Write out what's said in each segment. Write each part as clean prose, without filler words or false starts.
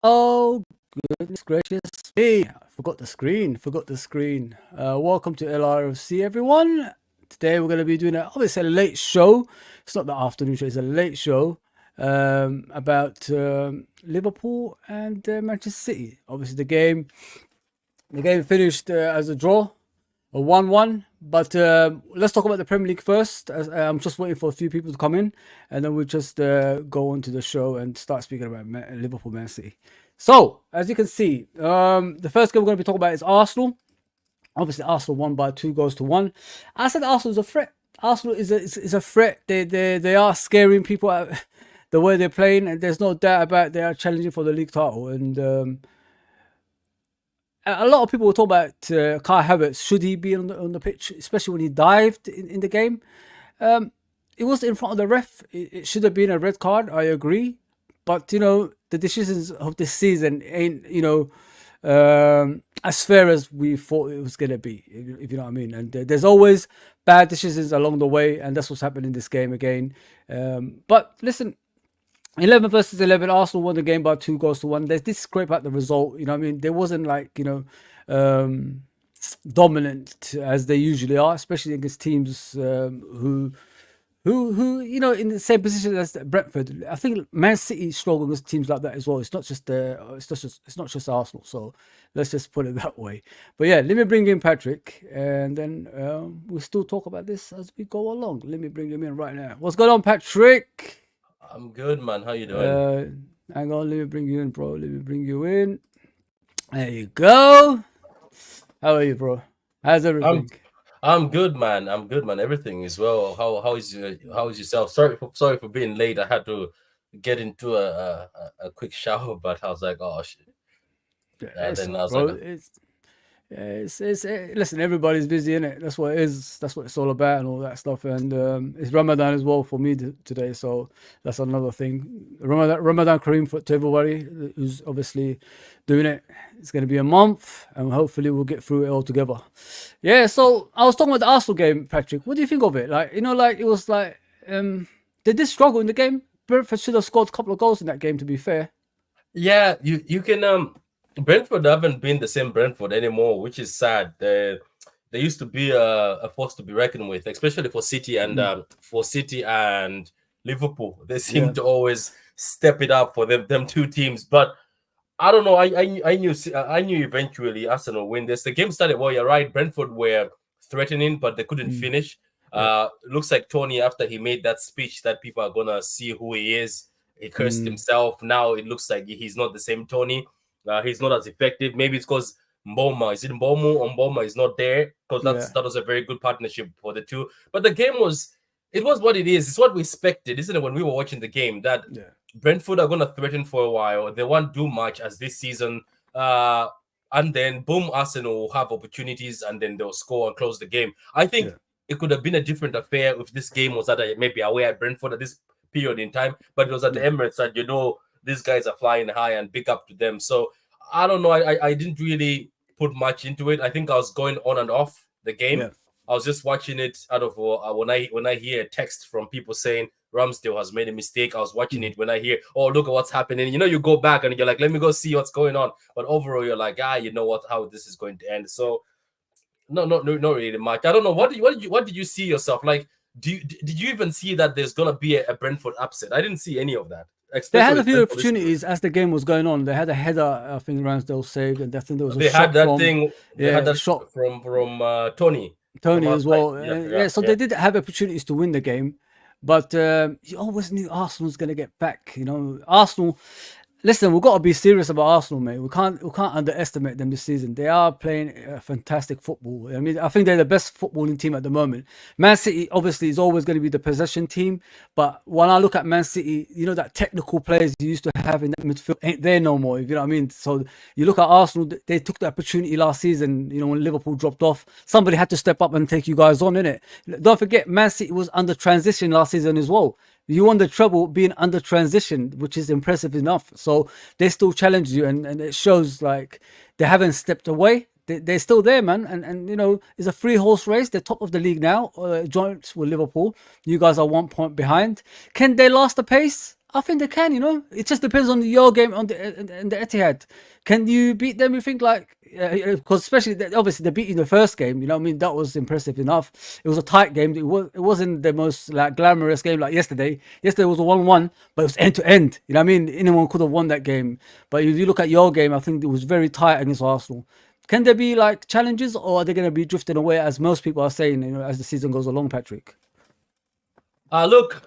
Oh, goodness gracious me. I forgot the screen. Welcome to LFC, everyone. Today we're going to be doing obviously a late show. It's not the afternoon show, it's a late show about Liverpool and Manchester City. Obviously, the game finished as a draw, a 1-1. But let's talk about the Premier League first. I'm just waiting for a few people to come in, and then we'll just go on to the show and start speaking about Liverpool, Man City. So, as you can see, the first game we're going to be talking about is Arsenal. Obviously, Arsenal won by 2-1. I said Arsenal is a threat. Arsenal is a threat. They are scaring people out the way they're playing, and there's no doubt about they are challenging for the league title. And a lot of people will talk about Kai Havertz. Should he be on the pitch, especially when he dived in the game? It was in front of the ref. It should have been a red card. I agree, but the decisions of this season ain't as fair as we thought it was gonna be. If you know what I mean. And there's always bad decisions along the way, and that's what's happened in this game again. But listen. 11 versus 11, Arsenal won the game by 2-1. They did scrape out the result. You know what I mean? There wasn't dominant as they usually are, especially against teams who in the same position as Brentford. I think Man City struggle against teams like that as well. It's not just Arsenal. So let's just put it that way. But yeah, let me bring in Patrick, and then we'll still talk about this as we go along. Let me bring him in right now. What's going on, Patrick? I'm good, man. How you doing? Hang on, let me bring you in, bro. Let me bring you in. There you go. How are you, bro? How's I'm everything? I'm good, man. I'm good, man. Everything is well. How is yourself? Sorry for being late. I had to get into a quick shower, but I was like, oh shit. Yeah, And it's then all I right, was like, bro. Listen, everybody's busy, innit? That's what it is. That's what it's all about and all that stuff. And it's Ramadan as well for me today, so that's another thing. Ramadan Kareem to everybody who's obviously doing it. It's going to be a month, and hopefully we'll get through it all together. Yeah. So I was talking about the Arsenal game, Patrick. What do you think of it? Like it was like they did struggle in the game. Brentford should have scored a couple of goals in that game. To be fair. yeah, you can Brentford haven't been the same Brentford anymore, which is sad. They used to be a force to be reckoned with, especially Mm, for City and Liverpool. They seem yeah. to always step it up for them two teams, but I don't know. I knew eventually Arsenal win this. The game started well. You're right. Brentford were threatening, but they couldn't Mm, finish. yeah. Looks like Tony, after he made that speech, that people are gonna see who he is. He cursed Mm, himself. Now it looks like he's not the same Tony. He's not as effective. Maybe it's because Mboma is it Mbomu or Mboma is not there, because yeah. that was a very good partnership for the two. But the game was what it is. It's what we expected, isn't it? When we were watching the game, that Yeah. Brentford are going to threaten for a while. They won't do much as this season. Uh, and then, boom, Arsenal will have opportunities and then they'll score and close the game. I think Yeah. it could have been a different affair if this game was maybe away at Brentford at this period in time, but it was at the Yeah. Emirates, and these guys are flying high, and big up to them. So I don't know. I didn't really put much into it. I think I was going on and off the game. Yeah. I was just watching it out of when I hear text from people saying Ramsdale has made a mistake. I was watching Mm. it when I hear, oh, look at what's happening. You go back and you're like, let me go see what's going on. But overall, you're like, you know what, how this is going to end. So no, not really much. I don't know. What did you see yourself? Like, did you even see that there's gonna be a Brentford upset? I didn't see any of that, They especially had a with few Brentford history. opportunities as the game was going on. They had a header, I think Ramsdale saved, and I think there was a They had shot that from, thing. They had yeah, that shot from Tony from Tony as outside. well. Yeah, yeah, Yeah, so yeah. they did have opportunities to win the game, but you always knew Arsenal was going to get back. Arsenal. Listen, we've got to be serious about Arsenal, mate. We can't underestimate them this season. They are playing fantastic football. I mean, I think they're the best footballing team at the moment. Man City obviously is always going to be the possession team, but when I look at Man City, that technical players you used to have in that midfield ain't there no more. If you know what I mean. So you look at Arsenal, they took the opportunity last season. When Liverpool dropped off, somebody had to step up and take you guys on, innit? Don't forget, Man City was under transition last season as well. You won the treble being under transition, which is impressive enough. So they still challenge you, and it shows like they haven't stepped away. They're still there, man. And it's a three horse race. They're top of the league now, joint with Liverpool. You guys are 1 point behind. Can they last the pace? I think they can, you know. It just depends on your game on the Etihad. Can you beat them? You think like because especially obviously they beat you in the first game. You know, what I mean that was impressive enough. It was a tight game. It wasn't the most like glamorous game like yesterday. Yesterday was a 1-1, but it was end to end. You know, what I mean anyone could have won that game. But if you look at your game, I think it was very tight against Arsenal. Can there be like challenges, or are they going to be drifting away as most people are saying? You know, as the season goes along, Patrick. Look,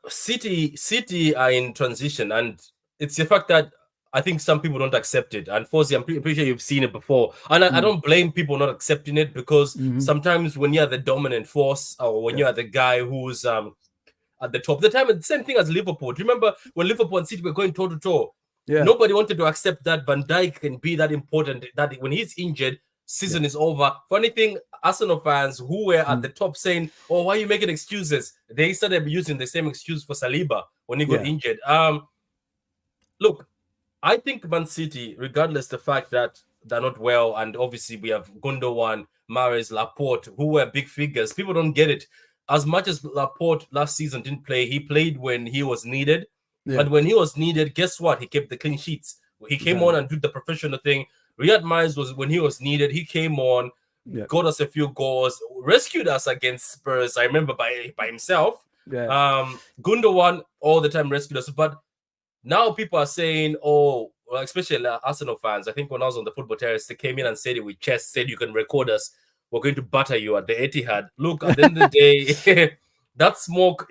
City are in transition, and it's the fact that I think some people don't accept it. And Fozzy, I'm pretty sure you've seen it before. And I don't blame people not accepting it, because sometimes when you're the dominant force, or when you're the guy who's at the top, the same thing as Liverpool. Do you remember when Liverpool and City were going toe to toe? Yeah. Nobody wanted to accept that Van Dijk can be that important, that when he's injured, season is over. Funny thing, Arsenal fans who were at the top saying, "Oh, why are you making excuses?" They started using the same excuse for Saliba when he got injured. Look, I think Man City, regardless the fact that they're not well, and obviously we have Gundogan, Mahrez, Laporte, who were big figures. People don't get it. As much as Laporte last season didn't play, he played when he was needed. And when he was needed, guess what? He kept the clean sheets. He came on and did the professional thing. Riyad Mahrez was, when he was needed, he came on, got us a few goals, rescued us against Spurs. I remember by himself. Gundogan all the time rescued us. But now people are saying, oh, well, especially Arsenal fans. I think when I was on the football terrace, they came in and said it with chest, said you can record us. We're going to batter you at the Etihad. Look, at the end of the day, that smoke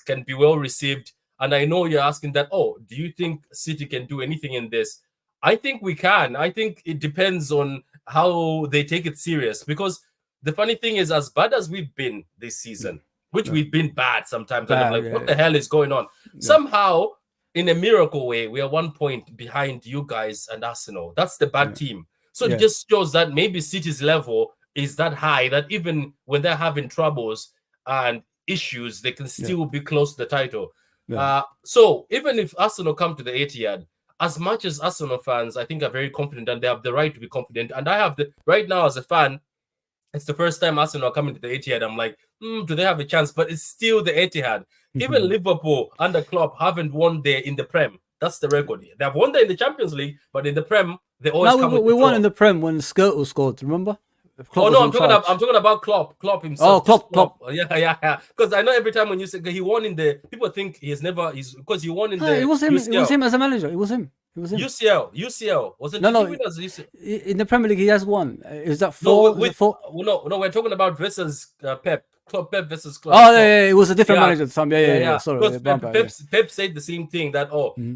can be well received. And I know you're asking that, oh, do you think City can do anything in this? I think we can. I think it depends on how they take it serious. Because the funny thing is, as bad as we've been this season, which we've been bad sometimes, and I'm like, what the hell is going on? Somehow, in a miracle way, we are 1 point behind you guys and Arsenal. That's the bad team. So it just shows that maybe City's level is that high that even when they're having troubles and issues, they can still be close to the title. So even if Arsenal come to the Etihad, as much as Arsenal fans, I think, are very confident, and they have the right to be confident. And I have right now as a fan, it's the first time Arsenal are coming to the Etihad. I'm like, do they have a chance? But it's still the Etihad. Even Liverpool under Klopp haven't won there in the Prem. That's the record. They have won there in the Champions League, but in the Prem, they always come with we won in the Prem when Skirtle scored. Remember? Klopp I'm talking about Klopp. Klopp himself. Oh, Klopp. Yeah. Because I know every time when you say he won in the, people think he's never. Because he won in the. It was him. UCL. It was him as a manager. It was him. UCL. Was it? No. In the Premier League, he has won. Is that four? No, we're talking about versus Pep. Pep versus Klopp. Oh, yeah, it was a different manager at the time. Yeah. Sorry. Pep said the same thing that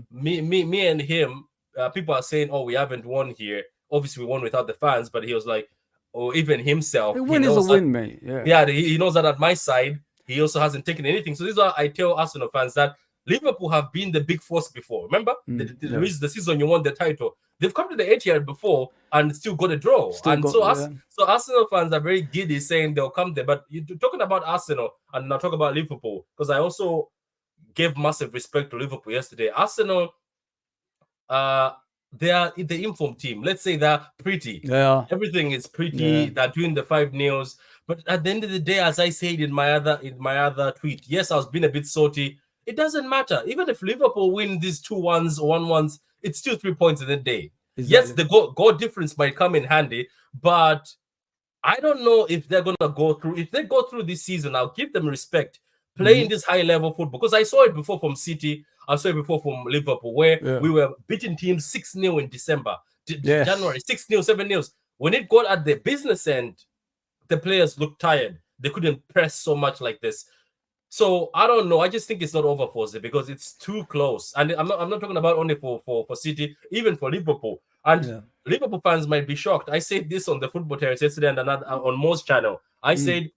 me and him. People are saying, we haven't won here. Obviously, we won without the fans, but he was like. Or even himself. A win is a win, mate. He knows that at my side, he also hasn't taken anything. So this is why I tell Arsenal fans that Liverpool have been the big force before. Remember? The season you won the title. They've come to the Etihad before and still got a draw. So Arsenal fans are very giddy saying they'll come there. But you're talking about Arsenal, and now talk about Liverpool, because I also gave massive respect to Liverpool yesterday. Arsenal, they are the informed team. Let's say they're pretty. Yeah. Everything is pretty. Yeah. They're doing the 5-0s. But at the end of the day, as I said in my other tweet, yes, I was being a bit salty. It doesn't matter. Even if Liverpool win these 2-1s or 1-1s, it's still 3 points in the day. Exactly. Yes, the goal difference might come in handy, but I don't know if they're gonna go through. If they go through this season, I'll give them respect. Playing this high-level football, because I saw it before from City, I saw it before from Liverpool, where we were beating teams 6-0 in December, January, 6-0, 7-0. When it got at the business end, the players looked tired. They couldn't press so much like this. So I don't know. I just think it's not over for them because it's too close. And I'm not talking about only for City, even for Liverpool. And Liverpool fans might be shocked. I said this on the Football Terrace yesterday and on Mo's channel. I said,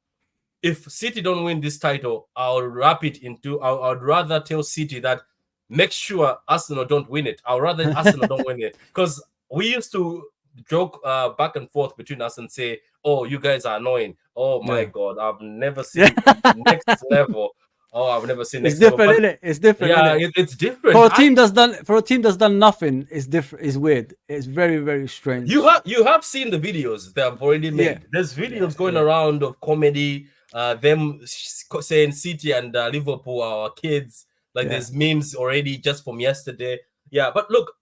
if City don't win this title, I'll wrap it into. I'd rather tell City that make sure Arsenal don't win it. I'd rather Arsenal don't win it, because we used to joke back and forth between us and say, "Oh, you guys are annoying." Oh my God, I've never seen next level. Oh, I've never seen next level. Different, isn't it? It's different. Yeah, it's different. For a team that's done nothing, it's different. It's weird. It's very, very strange. You have seen the videos they have already made. There's videos going around of comedy. Them saying City and Liverpool are our kids. Like Yeah. there's memes already just from yesterday. Yeah, but look,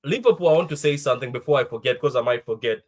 Liverpool, I want to say something before I forget, because I might forget.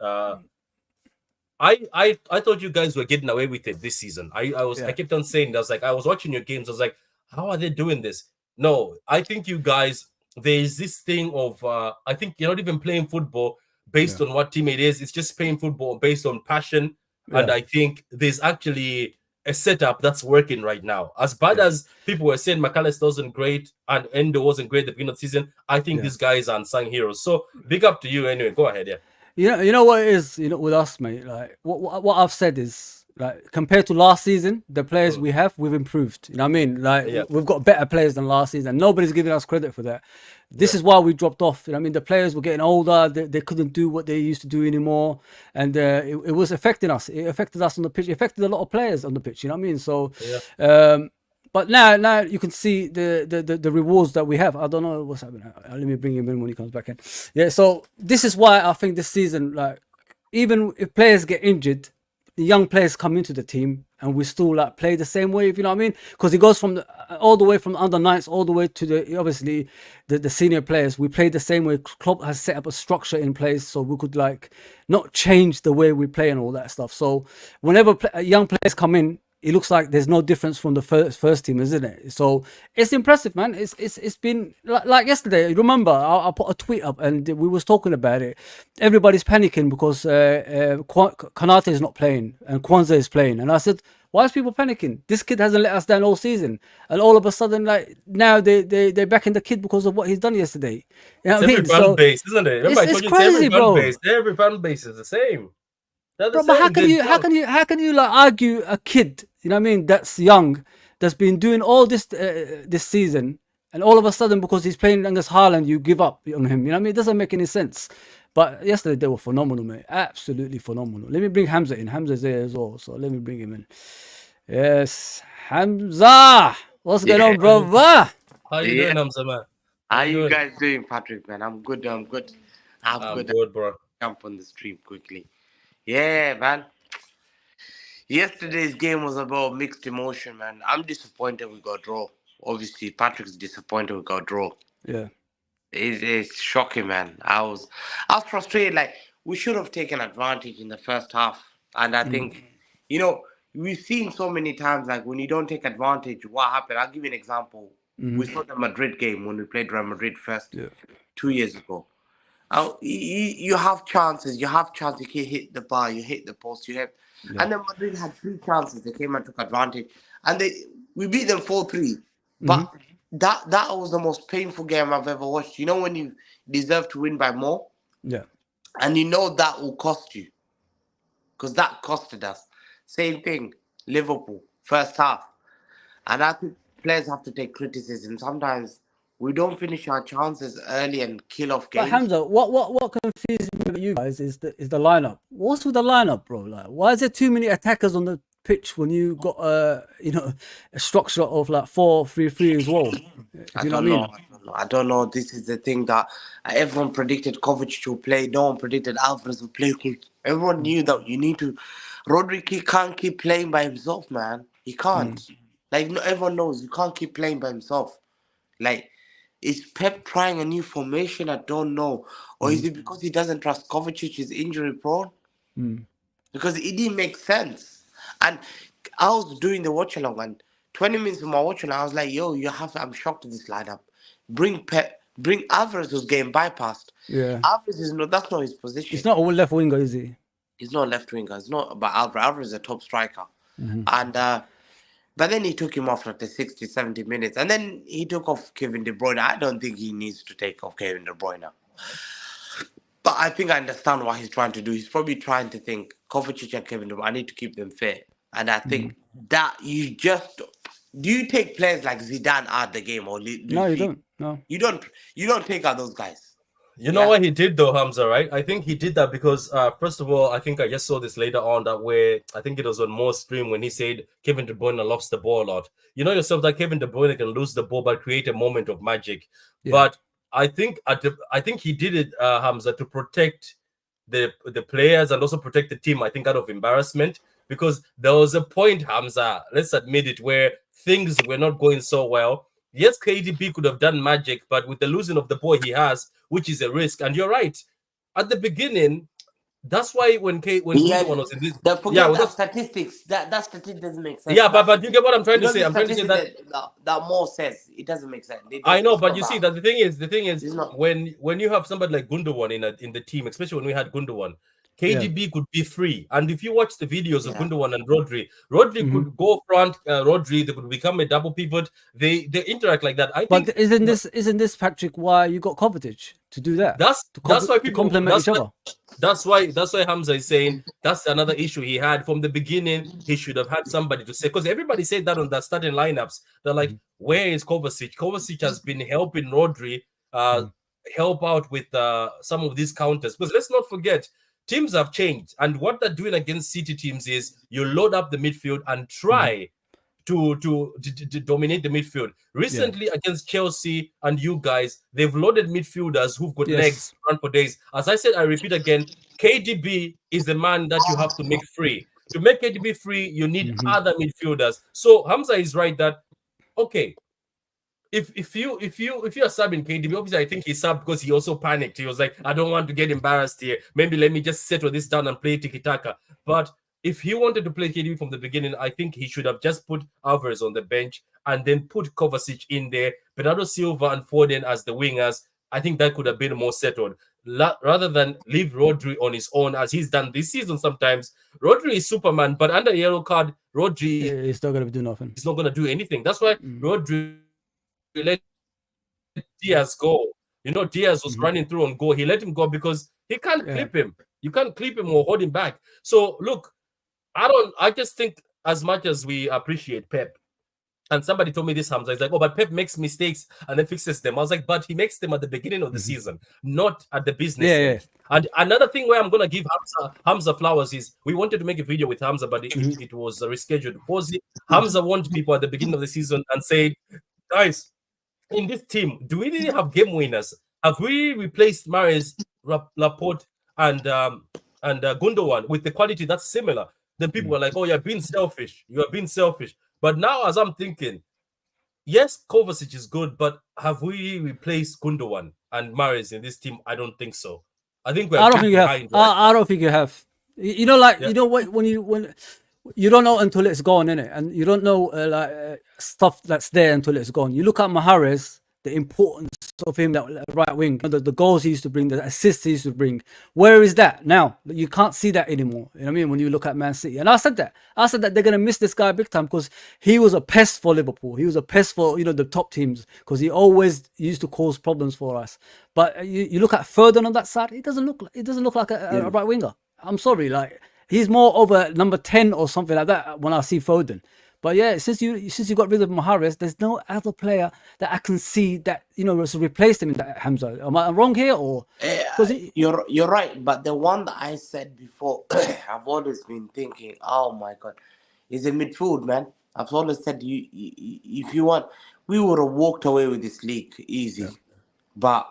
I thought you guys were getting away with it this season. I kept on saying, I was watching your games. I was like, how are they doing this? No, I think you guys, there's this thing of I think you're not even playing football based on what team it is. It's just playing football based on passion. And I think there's actually a setup that's working right now. As bad as people were saying McAllister wasn't great and Endo wasn't great at the beginning of the season, I think these guys are unsung heroes. So big up to you anyway. Go ahead, yeah. You know what it is, with us, mate. Like what I've said is, like, compared to last season, the players we've improved. You know what I mean? Like we've got better players than last season. Nobody's giving us credit for that. This is why we dropped off. You know what I mean? The players were getting older. They couldn't do what they used to do anymore, and it was affecting us. It affected us on the pitch. It affected a lot of players on the pitch. You know what I mean? So. But now you can see the rewards that we have. I don't know what's happening. Let me bring him in when he comes back in. Yeah, so this is why I think this season, like, even if players get injured, the young players come into the team and we still like play the same way, if you know what I mean. Because it goes from all the way from the under nines all the way to the senior players. We play the same way. Klopp has set up a structure in place so we could like not change the way we play and all that stuff. So whenever young players come in, it looks like there's no difference from the first team, isn't it? So it's impressive, man. It's been like yesterday. Remember, I put a tweet up and we was talking about it. Everybody's panicking because Konate is not playing and Kwanzaa is playing, and I said, why is people panicking? This kid hasn't let us down all season, and all of a sudden, like now they're backing the kid because of what he's done yesterday. You know what I mean? Every fan base, isn't it? Remember, it's crazy, bro. Every fan base is the same. Bro, but how can you like argue a kid, you know what I mean, that's young, that's been doing all this this season, and all of a sudden because he's playing against Haaland, you give up on him? You know what I mean? It doesn't make any sense. But yesterday they were phenomenal, mate. Absolutely phenomenal. Let me bring Hamza in. Hamza's there as well, so let me bring him in. Yes, Hamza, what's going on, bro? How you doing, Hamza, man? How you guys doing, Patrick, man? I'm good. I'm good, bro. Jump on the stream quickly. Yeah, man. Yesterday's game was about mixed emotion, man. I'm disappointed we got draw. Obviously, Patrick's disappointed we got draw. Yeah. It's shocking, man. I was frustrated. Like, we should have taken advantage in the first half. And I think, we've seen so many times, like, when you don't take advantage, what happened? I'll give you an example. We saw the Madrid game when we played Real Madrid first 2 years ago. You have chances. You can hit the bar. You hit the post. And then Madrid had 3 chances. They came and took advantage, and we beat them 4-3. But that was the most painful game I've ever watched. You know when you deserve to win by more, and you know that will cost you, because that costed us. Same thing, Liverpool first half, and I think players have to take criticism sometimes. We don't finish our chances early and kill off games. But Hamza, what confuses me with you guys is the lineup. What's with the lineup, bro? Like, why is there too many attackers on the pitch when you got a structure of like 4-3-3 as well? I don't know. This is the thing that everyone predicted Kovacic will play. No one predicted Alvarez will play. Everyone knew that you need to. Rodri can't keep playing by himself, man. He can't. Like, everyone knows you can't keep playing by himself. Like, is Pep trying a new formation? I don't know. Or is it because he doesn't trust Kovacic is injury prone? Because it didn't make sense. And I was doing the watch along, and 20 minutes of my watch along, I was like, yo, I'm shocked at this lineup. Bring Alvarez, who's getting bypassed. Yeah. Alvarez that's not his position. He's not a left winger, is he? He's not a left winger. It's not, but Alvarez is a top striker. And but then he took him off after 60, 70 minutes. And then he took off Kevin De Bruyne. I don't think he needs to take off Kevin De Bruyne. But I think I understand what he's trying to do. He's probably trying to think, Kovacic and Kevin De Bruyne, I need to keep them fit. And I think that you just... Do you take players like Zidane out the game? Or No, you don't. No. You don't take out those guys. You know what he did though, Hamza, right? I think he did that because, first of all, I think I just saw this later on that way. I think it was on Moore's stream when he said Kevin De Bruyne lost the ball a lot. You know yourself that Kevin De Bruyne can lose the ball but create a moment of magic. Yeah. But I think he did it, Hamza, to protect the players and also protect the team, I think, out of embarrassment. Because there was a point, Hamza, let's admit it, where things were not going so well. yes, KDB could have done magic, but with the losing of the boy he has, which is a risk. And you're right. At the beginning, that's why when Yeah, Gundogan was in this, forget well, that statistics. That statistic doesn't make sense. yeah, but you get what I'm trying to say. The I'm trying to say statistic that that more says it doesn't make sense. I know, It's but not you see that. that the thing is It's not. when you have somebody like Gundogan in the team, especially when we had Gundogan, KDB could be free. And if you watch the videos of Gundogan and Rodri could go front, Rodri, they could become a double pivot. They interact like that. I think. But isn't this Patrick why you got Kovacic to do that? That's why to people complement each other. That's why Hamza is saying that's another issue he had from the beginning. He should have had somebody to say, because everybody said that on the starting lineups. They're like, where is Kovacic? Kovacic has been helping Rodri help out with some of these counters. Because let's not forget, teams have changed, and what they're doing against City teams is you load up the midfield and try to dominate the midfield. Recently against Chelsea and you guys, they've loaded midfielders who've got legs to run for days. As I said, I repeat again, KDB is the man that you have to make free. To make KDB free, you need other midfielders. So Hamza is right that okay. If you're subbing KDB, obviously I think he subbed because he also panicked. He was like, I don't want to get embarrassed here. Maybe let me just settle this down and play tiki-taka. But if he wanted to play KDB from the beginning, I think he should have just put Alvarez on the bench and then put Kovacic in there, Bernardo Silva and Foden as the wingers. I think that could have been more settled. Rather than leave Rodri on his own, as he's done this season sometimes. Rodri is Superman, but under a yellow card, Rodri he's not going to do nothing. He's not going to do anything. That's why Rodri let Diaz go. You know, Diaz was running through on goal. He let him go because he can't clip him. You can't clip him or hold him back. So look, I just think as much as we appreciate Pep, and somebody told me this, Hamza, it's like, oh, but Pep makes mistakes and then fixes them. I was like, but he makes them at the beginning of the season, not at the business end. And another thing where I'm going to give Hamza flowers is we wanted to make a video with Hamza, but it was rescheduled. Hamza warned people at the beginning of the season and said, guys, in this team, do we really have game winners? Have we replaced Mahrez, Laporte, and Gundogan with the quality that's similar? Then people were like, oh, you're being selfish. You are being selfish. But now, as I'm thinking, yes, Kovacic is good, but have we replaced Gundogan and Mahrez in this team? I don't think so. I think we're behind. I don't think you have. You know, like you know what when you don't know until it's gone, innit? And you don't know stuff that's there until it's gone. You look at Mahrez, the importance of him, that right wing, the goals he used to bring, the assists he used to bring. Where is that now? You can't see that anymore. You know what I mean? When you look at Man City, and I said that they're gonna miss this guy big time because he was a pest for Liverpool. He was a pest for the top teams because he always used to cause problems for us. But you look at Foden on that side, it doesn't look like a right winger. I'm sorry, like. He's more over number 10 or something like that when I see Foden. But yeah, since you got rid of Mahrez, there's no other player that I can see that has replaced him in that, Hamza. Am I wrong here or? You're right, but the one that I said before, I've always been thinking, oh my God, is a midfield, man. I've always said if you want, we would have walked away with this league easy. But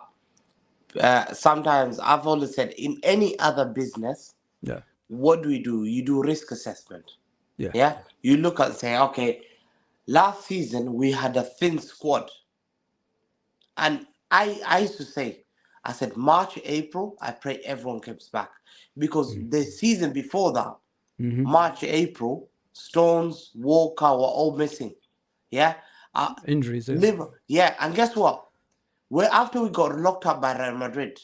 sometimes I've always said in any other business, what do? You do risk assessment. Yeah. You look and say, okay, last season we had a thin squad. And I used to say, I said, March, April, I pray everyone comes back. Because the season before that, March, April, Stones, Walker were all missing. Yeah. Injuries. Yeah. And guess what? After we got locked up by Real Madrid,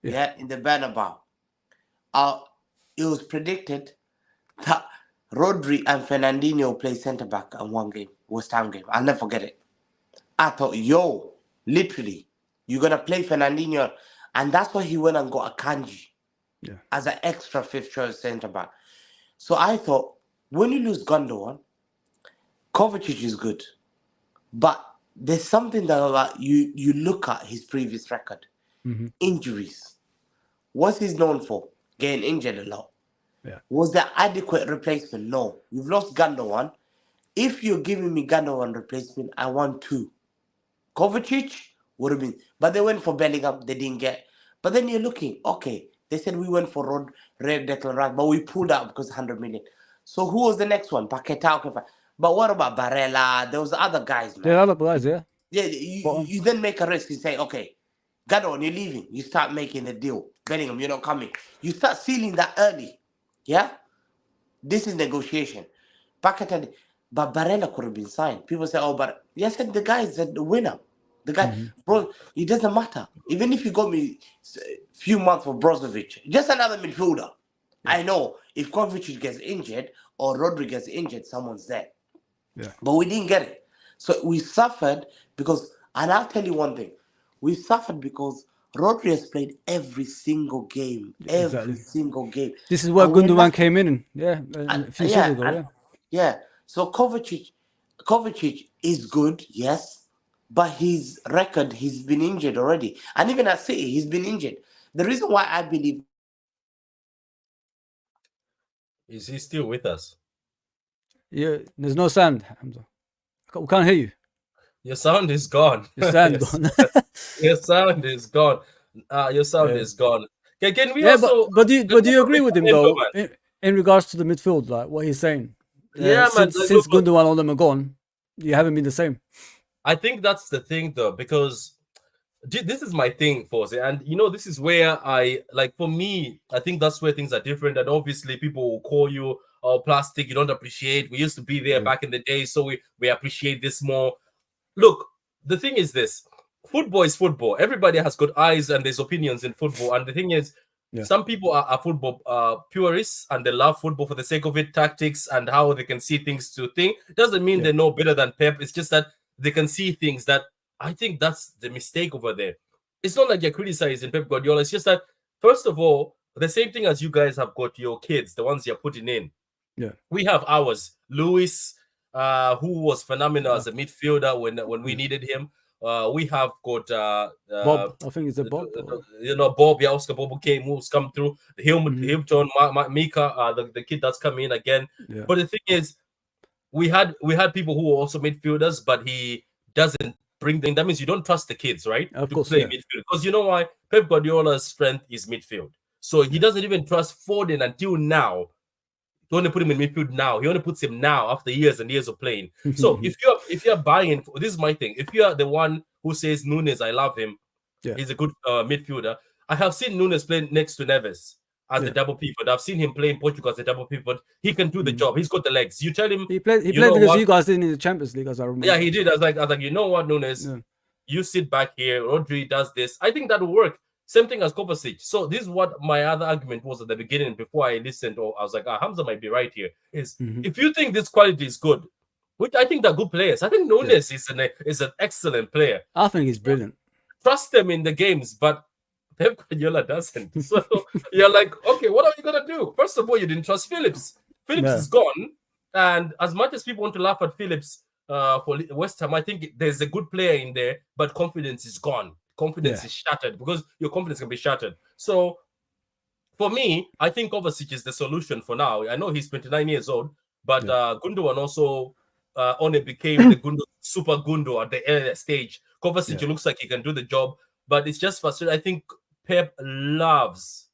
in the Bernabeu, it was predicted that Rodri and Fernandinho play centre back in one game, West Ham game. I'll never forget it. I thought, literally, you're gonna play Fernandinho, and that's why he went and got Akanji as an extra fifth choice centre back. So I thought, when you lose Gundogan, Kovacic is good, but there's something that you look at his previous record, injuries. What's he known for? Getting injured a lot. Was there adequate replacement? No. You've lost Gundogan. If you're giving me Gundogan replacement, I want 2. Kovacic would have been, but they went for Bellingham. They didn't get. But then you're looking, okay, they said we went for Declan Rice, but we pulled out because 100 million. So who was the next one? Paqueta. Okay, but what about Barella? There was other guys, man. There are other guys, Yeah, Bottom. you then make a risk. You say, okay, Gadon, you're leaving. You start making the deal. Bellingham, you're not coming. You start sealing that early. Yeah? This is negotiation. Back at the, but Barella could have been signed. People say, oh, but yes, the guy is the winner. The guy, bro, it doesn't matter. Even if you got me a few months for Brozovic, just another midfielder. I know if Kovacic gets injured or Rodri gets injured, someone's there. Yeah. But we didn't get it. So we suffered because, and I'll tell you one thing, we suffered because Rodri has played every single game. Every Exactly. single game. This is where And we're Gundogan lucky. came in. Yeah, a few seasons ago. And- yeah. So Kovacic is good, yes, but his record, he's been injured already. And even at City, he's been injured. The reason why I believe... Is he still with us? Yeah, there's no sound, Hamza. We can't hear you. Your sound is gone. Your sound Yes. gone. Your sound is gone. Your sound Yeah. is gone. Can we Yeah, also? but do you agree with him though Man. in regards to the midfield, like what he's saying? Yeah, man. Since Gundogan all them are gone, you haven't been the same. I think that's the thing, though, because this is my thing, Forse, and this is where for me, I think that's where things are different. And obviously, people will call you, "Oh, plastic, you don't appreciate." We used to be there back in the day, so we appreciate this more. Look, the thing is this: football is football. Everybody has got eyes and there's opinions in football. And the thing is, some people are football purists and they love football for the sake of it, tactics and how they can see things to think. Doesn't mean they know better than Pep. It's just that they can see things that I think that's the mistake over there. It's not like you're criticizing Pep Guardiola. It's just that, first of all, the same thing as you guys have got your kids, the ones you're putting in. Yeah. We have ours. Luis, who was phenomenal as a midfielder when we needed him. We have got Bob. I think it's a Bob. Bob, Oscar Bob came, who's come through. Hilton, Mika, the kid that's coming in again. Yeah. But the thing is, we had people who were also midfielders, but he doesn't bring them. That means you don't trust the kids, right? Of to course, play midfield. Because you know why? Pep Guardiola's strength is midfield. So he doesn't even trust Foden until now. He only put him in midfield now. He only puts him now after years and years of playing. So if you're buying, this is my thing. If you're the one who says Nunes, I love him, he's a good midfielder. I have seen Nunes play next to Neves as a double pivot. I've seen him play in Portugal as a double pivot. He can do the job. He's got the legs. You tell him he played because you guys didn't in the Champions League, as I remember. Yeah, he did. I was like, you know what, Nunes? You sit back here. Rodri does this. I think that will work. Same thing as Kovacic. So this is what my other argument was at the beginning before I listened. Or I was like, Hamza might be right here. Is if you think this quality is good, which I think they're good players. I think Nunes is an excellent player. I think he's brilliant. Trust them in the games, but Pep Guardiola doesn't. So you're like, okay, what are you gonna do? First of all, you didn't trust Phillips. Phillips is gone, and as much as people want to laugh at Phillips for West Ham, I think there's a good player in there, but confidence is gone. Confidence is shattered because your confidence can be shattered. So for me, I think Kovacic is the solution for now. I know he's 29 years old, but Gundogan also only became the super Gundo at the earlier stage. Kovacic looks like he can do the job, but it's just frustrating. I think Pep loves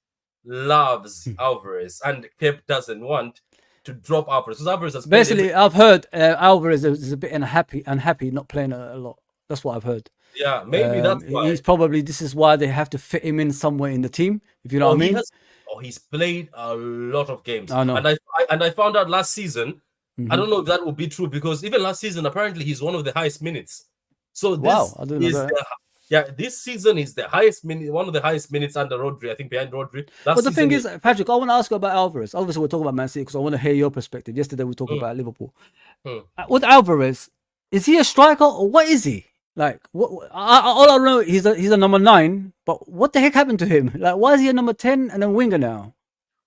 Alvarez, and Pep doesn't want to drop Alvarez. Because Alvarez has basically, I've heard Alvarez is a bit unhappy not playing a lot. That's what I've heard. Yeah, maybe that's why. He's probably, this is why they have to fit him in somewhere in the team, if you know what I mean. He's played a lot of games. I know. And I found out last season, I don't know if that will be true, because even last season, apparently he's one of the highest minutes. So this I didn't know that. this season is the highest minute, one of the highest minutes under Rodri, I think, behind Rodri. But the thing is, Patrick, I want to ask you about Alvarez. Obviously, we're talking about Man City because I want to hear your perspective. Yesterday, we talked about Liverpool. With Alvarez, is he a striker or what is he? Like, all I know, he's a number 9, but what the heck happened to him? Like, why is he a number 10 and a winger now?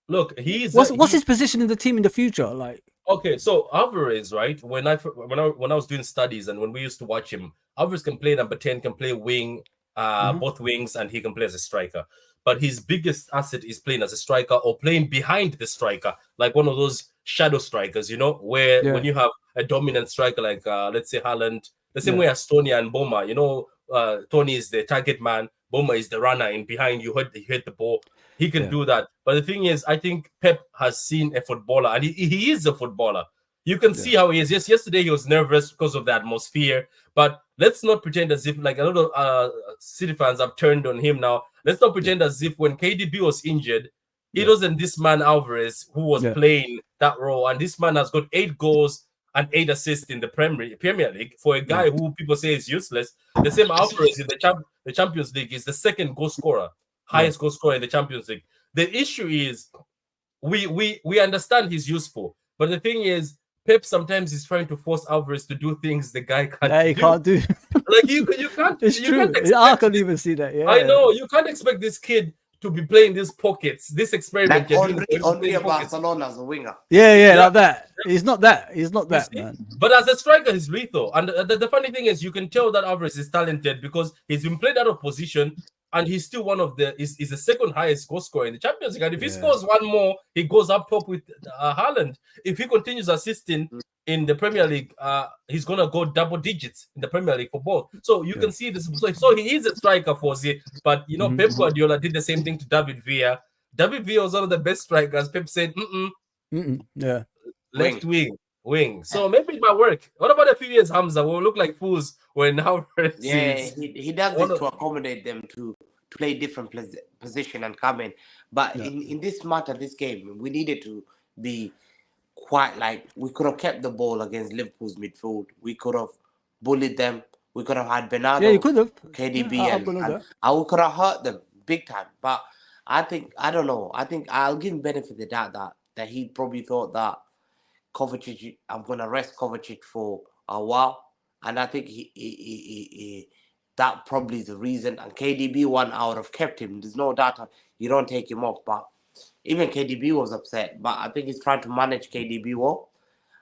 Look, what's his position in the team in the future? Like, okay, so Alvarez, right? When I was doing studies and when we used to watch him, Alvarez can play number 10, can play wing, both wings, and he can play as a striker. But his biggest asset is playing as a striker or playing behind the striker, like one of those shadow strikers, where when you have a dominant striker like let's say Haaland, the same way as Tony and Boma, Tony is the target man, Boma is the runner in behind. You hit the ball. He can do that. But the thing is, I think Pep has seen a footballer, and he is a footballer. You can see how he is. Yes, yesterday he was nervous because of the atmosphere, but let's not pretend as if like a lot of City fans have turned on him now. Let's not pretend as if when KDB was injured, it wasn't this man Alvarez who was playing that role, and this man has got 8 goals and 8 assists in the Premier League for a guy who people say is useless. The same Alvarez in the Champions League is the second goal scorer, highest goal scorer in the Champions League. The issue is we understand he's useful, but the thing is, Pep sometimes is trying to force Alvarez to do things the guy can't do. Like you can't. It's you true. Can't I can't even see that. Yeah, I know you can't expect this kid to be playing these pockets. This experiment. Like Henry Barcelona as a winger. Yeah, like that. He's not that. He's not that, man. But as a striker, he's lethal. And the funny thing is, you can tell that Alvarez is talented because he's been played out of position. And he's still one of is the second highest goal scorer in the Champions League. And if he scores one more, he goes up top with Haaland. If he continues assisting in the Premier League, he's gonna go double digits in the Premier League for both. So you can see this. So he is a striker for Z. But you know, Pep Guardiola did the same thing to David Villa. David Villa was one of the best strikers. Pep said, left wing. So maybe it might work. What about a few years, Hamza? We'll look like fools when Alvarez he does this to accommodate them to play different position and come in. But in this matter, this game, we needed to be quite like, we could have kept the ball against Liverpool's midfield. We could have bullied them. We could have had Bernardo, you could have. KDB, and we could have hurt them big time. But I think I'll give him benefit of the doubt that he probably thought that Kovacic, I'm gonna rest Kovacic for a while, and I think he that probably is the reason. And KDB one, I would have kept him. There's no doubt you don't take him off. But even KDB was upset. But I think he's trying to manage KDB well.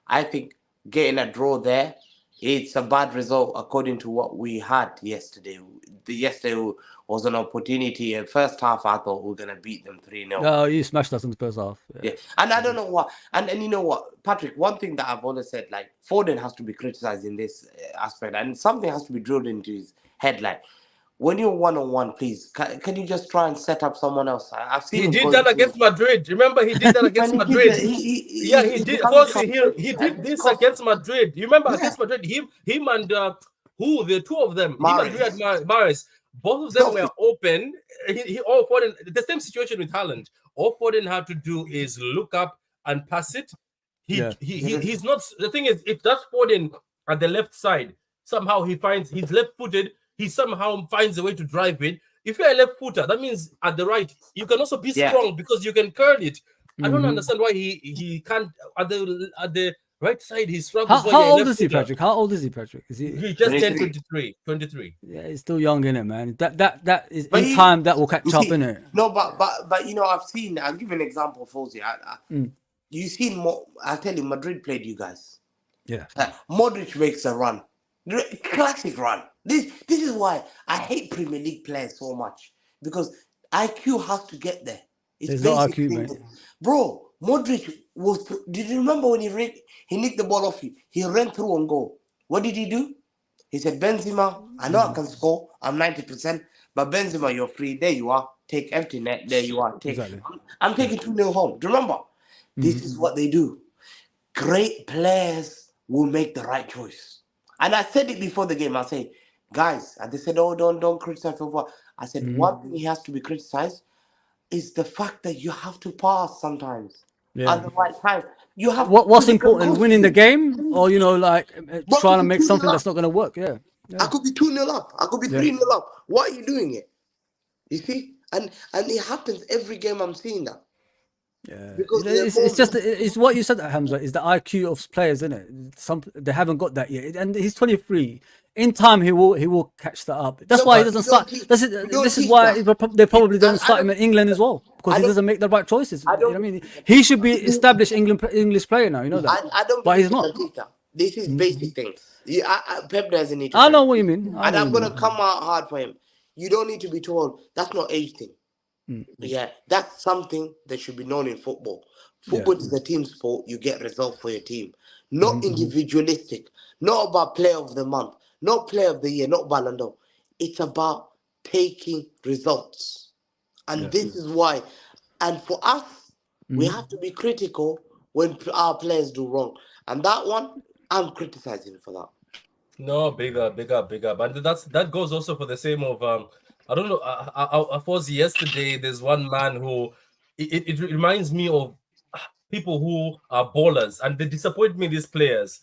I think getting a draw there, it's a bad result according to what we had yesterday. Yesterday was an opportunity. In first half, I thought we were gonna beat them 3-0. No, you smashed us in the first half. Yeah, and I don't know what. And you know what, Patrick? One thing that I've always said, like Foden has to be criticized in this aspect, and something has to be drilled into his head. Like when you're 1-on-1, please, can you just try and set up someone else? I've seen he did that against Madrid. Remember, he did that against Madrid. He did. He did this against Madrid. You remember against Madrid? Him and the two of them, him and Riyad Mahrez. Both of them were open. All Foden, the same situation with Haaland. All Foden had to do is look up and pass it. He's not. The thing is, if that's Foden at the left side, somehow he's left-footed. He somehow finds a way to drive it. If you're a left footer, that means at the right, you can also be strong because you can curl it. I don't understand why he can't at the right side. He struggles. How old is he, Patrick? How old is he, Patrick? Is he just turned 23? Yeah, he's still young, in it, man. That is in time that will catch up, in it. No, but you know, I'll give you an example, Fawzi. You seen more. I'll tell you, Madrid played you guys. Yeah. Modric makes a run, classic run. This is why I hate Premier League players so much, because IQ has to get there. There's no IQ, mate. Bro, Modric was. Did you remember when he nicked the ball off you? He ran through on goal. What did he do? He said, Benzema, I know I can score. I'm 90%, but Benzema, you're free. There you are. Take empty net. There you are. I'm taking 2-0 home. Do you remember? This is what they do. Great players will make the right choice. And I said it before the game. I said, guys, and they said, oh, don't criticize football. I said, one thing he has to be criticized is the fact that you have to pass sometimes at the right time. You have what's important, winning the game, or trying to make something that's not going to work. Yeah. I could be 2-0 up. I could be 3-0 up. Why are you doing it? You see, and it happens every game. I'm seeing that. Yeah, it's what you said, Hamza. Is the IQ of players, isn't it? They haven't got that yet, and he's 23. In time, he will catch that up. That's why he doesn't start. This is why they probably don't start him in England as well, because he doesn't make the right choices. You know what I mean? He should be established English player now. You know that. I don't. But he's not. This is basic things. Pep doesn't need to. I know what you mean. And I'm gonna come out hard for him. You don't need to be told. That's not age thing. Yeah, that's something that should be known in football. Football is a team sport. You get results for your team, not individualistic. Not about player of the month, not player of the year, not Ballon d'Or. It's about taking results, and this is why. And for us, we have to be critical when our players do wrong. And that one, I'm criticizing for that. No, bigger. But that goes also for the same of I don't know. I was yesterday. There's one man who it reminds me of people who are ballers, and they disappoint me. These players,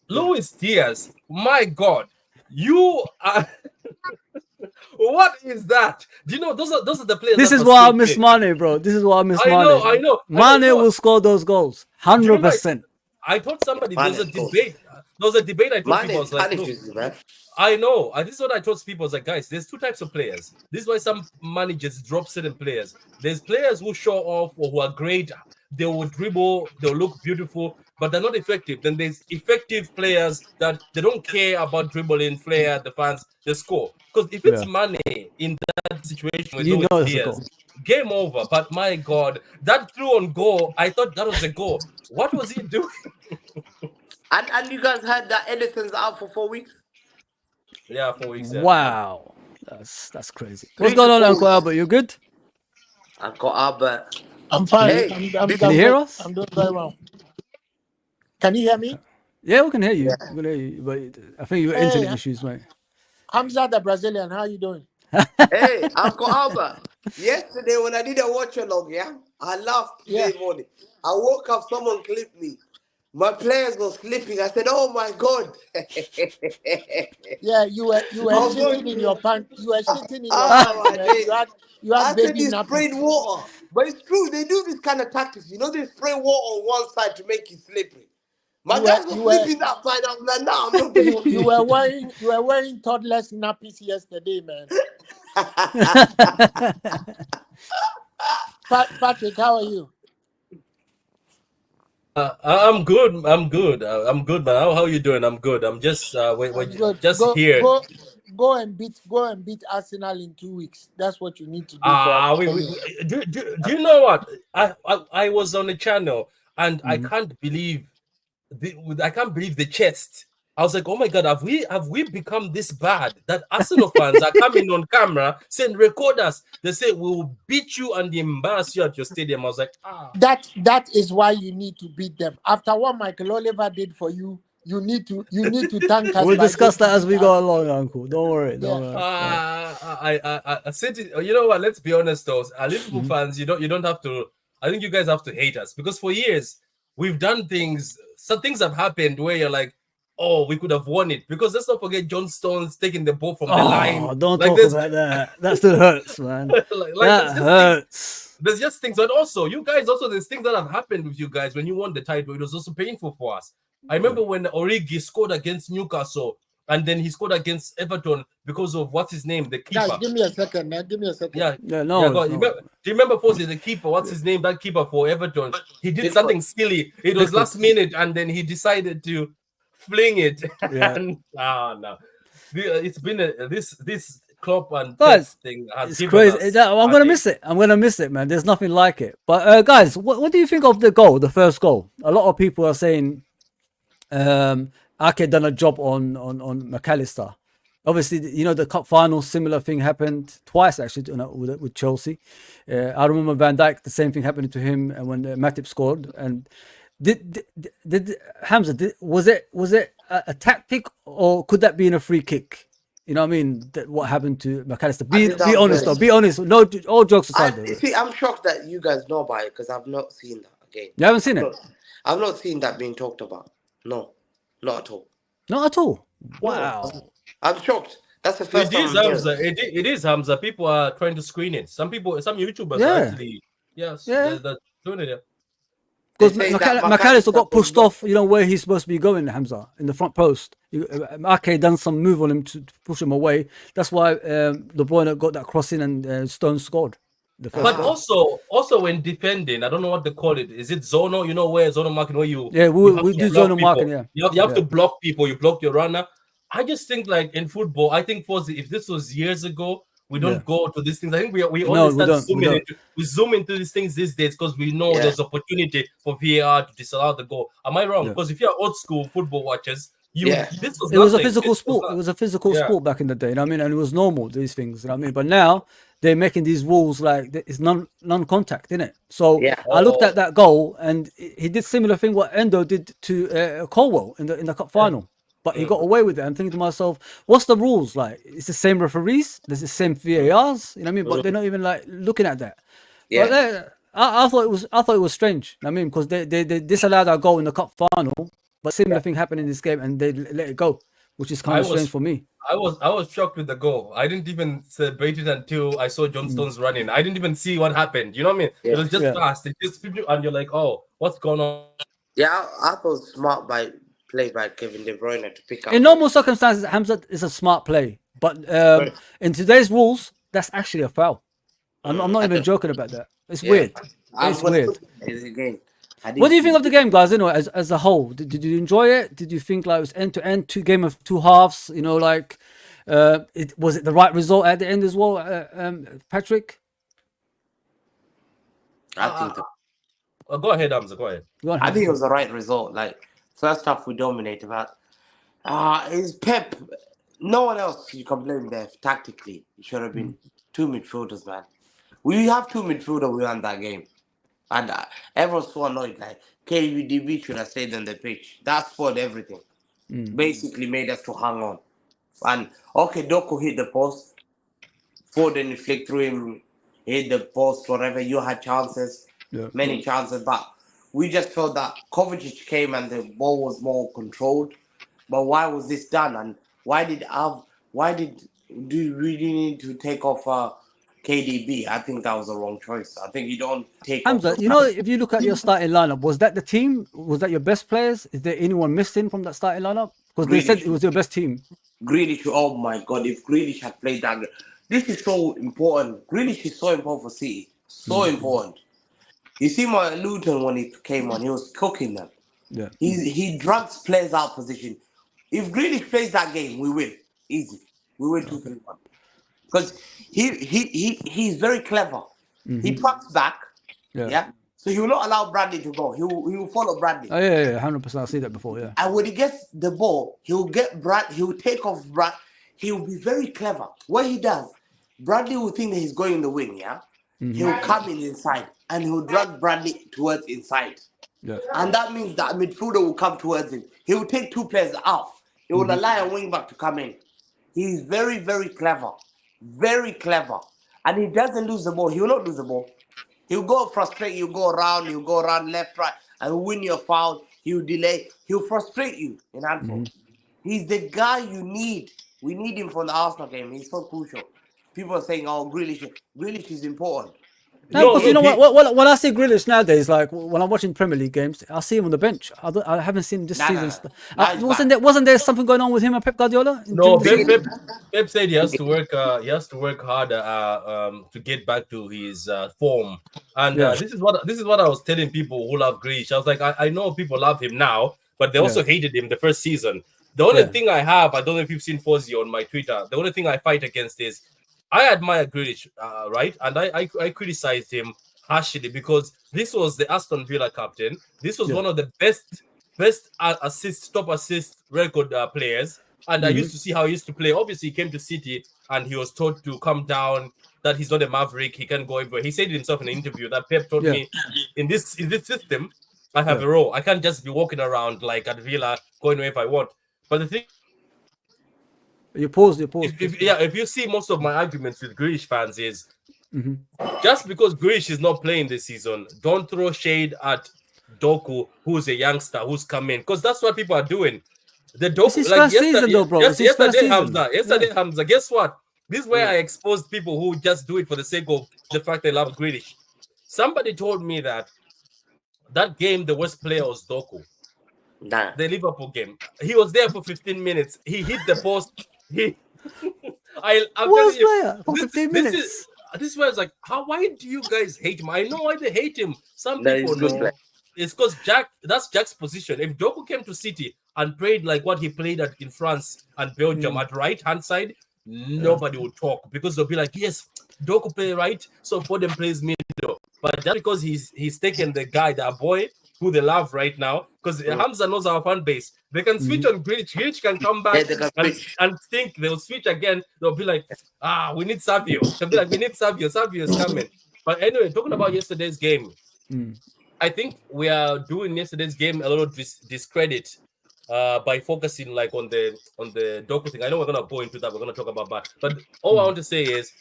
Luis Diaz. My God, you are. What is that? Do you know those are the players? This that is must why I sleep miss in. Mane, bro. This is why I miss I Mane. know. Mane will score those goals, Do you remember 100%. I told somebody Mane there was a scores. debate. There was a debate. I told people I Mane was like, look, punishes you, man. I know. This is what I told people. I was like, guys, there's two types of players. This is why some managers drop certain players. There's players who show off or who are great. They will dribble. They'll look beautiful, but they're not effective. Then there's effective players that they don't care about dribbling, flair, the fans, they score. Because if it's Yeah. money in that situation with You Luis know it's a Diaz, goal. game over. But my God, that through on goal, I thought that was a goal. What was he doing? And you guys heard that Edison's out for 4 weeks? Yeah, 4 weeks. Yeah. Wow. That's crazy. 3 What's to going on, 4 Uncle weeks. Albert? You good? Uncle Albert. I'm fine. Hey, I'm Can you hear good. us? I'm doing very well. Can you hear me? Yeah, we can hear you. We can hear you. But I think your Hey, internet issues, mate. Hamza the Brazilian, how you doing? Hey, Uncle Albert. Yesterday when I did a watch along, yeah, I laughed today morning. I woke up, someone clipped me. My players were sleeping. I said, "Oh my God!" Yeah, you were Oh, sitting God. in your pants. You were sitting in your Oh, pants. my Man. days. You I had said baby they nappies. sprayed water. But it's true, they do this kind of tactics. You know, they spray water on one side to make you slippery. My You guys were- were sleeping that side. I was like, "No, I'm not doing You were wearing toddlers nappies yesterday, man. Patrick, how are you? I'm good. I'm good, man. How are you doing? I'm good. I'm just we're I'm good. just here. Go and beat Arsenal in 2 weeks. That's what you need to do for Do you know what? I was on a channel and I Mhm. can't believe the chest. I was like, oh my God, have we become this bad that Arsenal fans are coming on camera saying, record us? They say we will beat you and embarrass you at your stadium. I was like, That is why you need to beat them. After what Michael Oliver did for you, you need to thank us. We'll by discuss going that to as we beat go Arsenal. along, Uncle. Don't worry. Don't worry. I said it. You know what? Let's be honest, though. Liverpool fans, you don't have to. I think you guys have to hate us because for years we've done things. Some things have happened where you're like, oh, we could have won it. Because let's not forget John Stones taking the ball from the line. Don't Like talk this, about that. That still hurts, man. like That hurts. there's just things, but also you guys also there's things that have happened with you guys when you won the title. It was also painful for us. I remember when Origi scored against Newcastle and then he scored against Everton because of what's his name, the keeper. Guys, give me a second, man. Give me a second. Yeah, Yeah, no. go on. Do you remember Posey, the keeper? What's his name? That keeper for Everton. He did Pickford. something silly. It was last minute, and then he decided to fling it. Yeah. And, no. It's been this Klopp and Guys, Pep thing has It's given crazy. us I'm gonna miss it. I'm gonna miss it, man. There's nothing like it. But guys, what do you think of the goal, the first goal? A lot of people are saying Ake done a job on McAllister. Obviously, you know, the cup final, similar thing happened twice actually with Chelsea. I remember Van Dijk, the same thing happened to him, and when Matip scored. And did Hamza? Was it a tactic, or could that be in a free kick? You know what I mean? What happened to McAllister? Be honest, though. Be honest. No, all jokes aside. Though. See, I'm shocked that you guys know about it because I've not seen that again. You haven't seen it? I've not seen that being talked about. No, not at all. Not at all. Wow. I'm shocked. That's the first time. It is Hamza. People are trying to screen it. Some YouTubers Yeah. are actually they're doing it. Because They say that McAllister got McAllister pushed off, you know, where he's supposed to be going, Hamza, in the front post. Ake done some move on him to push him away. That's why De Bruyne got that crossing and Stones scored. The first But goal. also when defending, I don't know what they call it. Is it zono? You know where zono marking where you we do zonal marking. Yeah, you have to block people. You block your runner. I just think like in football, I think if this was years ago, we don't go to these things. I think we only start zooming into we zoom into these things these days because we know there's opportunity for VAR to disallow the goal. Am I wrong? Because if you're old school football watchers, This was It was a nothing. physical This was sport. It was a physical Yeah. sport back in the day. You know what I mean? And it was normal, these things. You know what I mean? But now they're making these rules like it's non-contact, isn't it? So Yeah. I looked Oh. at that goal, and he did similar thing what Endo did to Colwell in the cup final. But he got away with it. I'm thinking to myself, what's the rules like? It's the same referees. There's the same VARs. You know what I mean? But they're not even like looking at that. Yeah. But I thought it was strange. You know what I mean, because they disallowed our goal in the cup final, but similar thing happened in this game, and they let it go, which is kind of strange for me. I was shocked with the goal. I didn't even celebrate it until I saw John Stones running. I didn't even see what happened. You know what I mean? It was just fast. It just and you're like, oh, what's going on? Yeah, I thought smart play by Kevin De Bruyne to pick up. In normal circumstances, Hamza is a smart play, but in today's rules, that's actually a foul. I'm not even joking about that. It's weird. It's weird. What do you think of the game, guys? Anyway, as a whole, did you enjoy it? Did you think like it was end to end, game of two halves? You know, like was it the right result at the end as well, Patrick? I think. Go ahead, Hamza. Go ahead. I think it was the right result. Like first half, we dominated, but it's Pep. No one else you can blame there tactically. It should have been two midfielders, man. We have two midfielders. We won that game. And everyone's so annoyed. Like, KDB should have stayed on the pitch. That spoiled everything. Basically made us to hang on. And, okay, Doku hit the post. Foden flicked through him, hit the post, whatever. You had chances, many chances. But we just felt that Kovacic came and the ball was more controlled. But why was this done? And do you really need to take off KDB? I think that was the wrong choice. I think you don't take Hamza, you know, if you look at your starting lineup, was that the team? Was that your best players? Is there anyone missing from that starting lineup? Because they said it was your best team. Grealish, oh my God, if Grealish had played that, this is so important. Grealish is so important for City. So important. You see my Luton when he came on, he was cooking them. Yeah. He drags players out of position. If Grealish plays that game, we win. Easy. We win 2-3-1. Because he's very clever. He tracks back. Yeah. So he will not allow Bradley to go. He will follow Bradley. Oh yeah, 100%. I've seen that before. Yeah. And when he gets the ball, he will take off Brad. He will be very clever. What he does, Bradley will think that he's going in the wing. Yeah. He will come in inside and he will drag Bradley towards inside. Yeah. And that means that midfielder will come towards him. He will take two players off. He will allow a wing back to come in. He's very, very clever. Very clever. And he doesn't lose the ball. He will not lose the ball. He'll go frustrate you, go around left, right, and win your foul. He'll delay. He'll frustrate you in Anfield. He's the guy you need. We need him for the Arsenal game. He's so crucial. People are saying, oh, Grealish is important. No, because you know what? When I see Grealish nowadays, like when I'm watching Premier League games, I see him on the bench. I haven't seen him this season. Wasn't there something going on with him and Pep Guardiola? No, Pep said he has to work. He has to work harder to get back to his form. And this is what I was telling people who love Grealish. I was like, I know people love him now, but they also hated him the first season. The only thing I have, I don't know if you've seen Fozzy on my Twitter. The only thing I fight against is I admire Grealish, right? And I criticized him harshly because this was the Aston Villa captain. This was one of the best top assist record players. And I used to see how he used to play. Obviously, he came to City and he was told to come down, that he's not a maverick. He can go everywhere. He said it himself in an interview that Pep told me, in this system, I have a role. I can't just be walking around like at Villa, going wherever I want. But the thing, you pause. If you see most of my arguments with Grealish fans is just because Grealish is not playing this season, don't throw shade at Doku, who's a youngster who's come in, because that's what people are doing. The Doku, it's like season, though, bro. Yesterday, Hamza. Guess what? This is where I exposed people who just do it for the sake of the fact they love Grealish. Somebody told me that game, the worst player was Doku. The Liverpool game. He was there for 15 minutes. He hit the post. Worst player for 15 minutes. This is where it's like, why do you guys hate him? I know why they hate him. Some people know. It's because that's Jack's position. If Doku came to City and played like what he played in France and Belgium at right-hand side, nobody would talk because they'll be like, yes, Doku play right, so Foden plays middle. But just because he's taken the guy, that boy, who they love right now, because Hamza knows our fan base. They can switch on Grealish. Grealish can come back and think they'll switch again. They'll be like, we need Savio. They'll be like, we need Savio. Savio is coming. But anyway, talking about yesterday's game, I think we are doing yesterday's game a little discredit by focusing like on the Doku thing. I know we're gonna go into that. We're gonna talk about that. But all I want to say is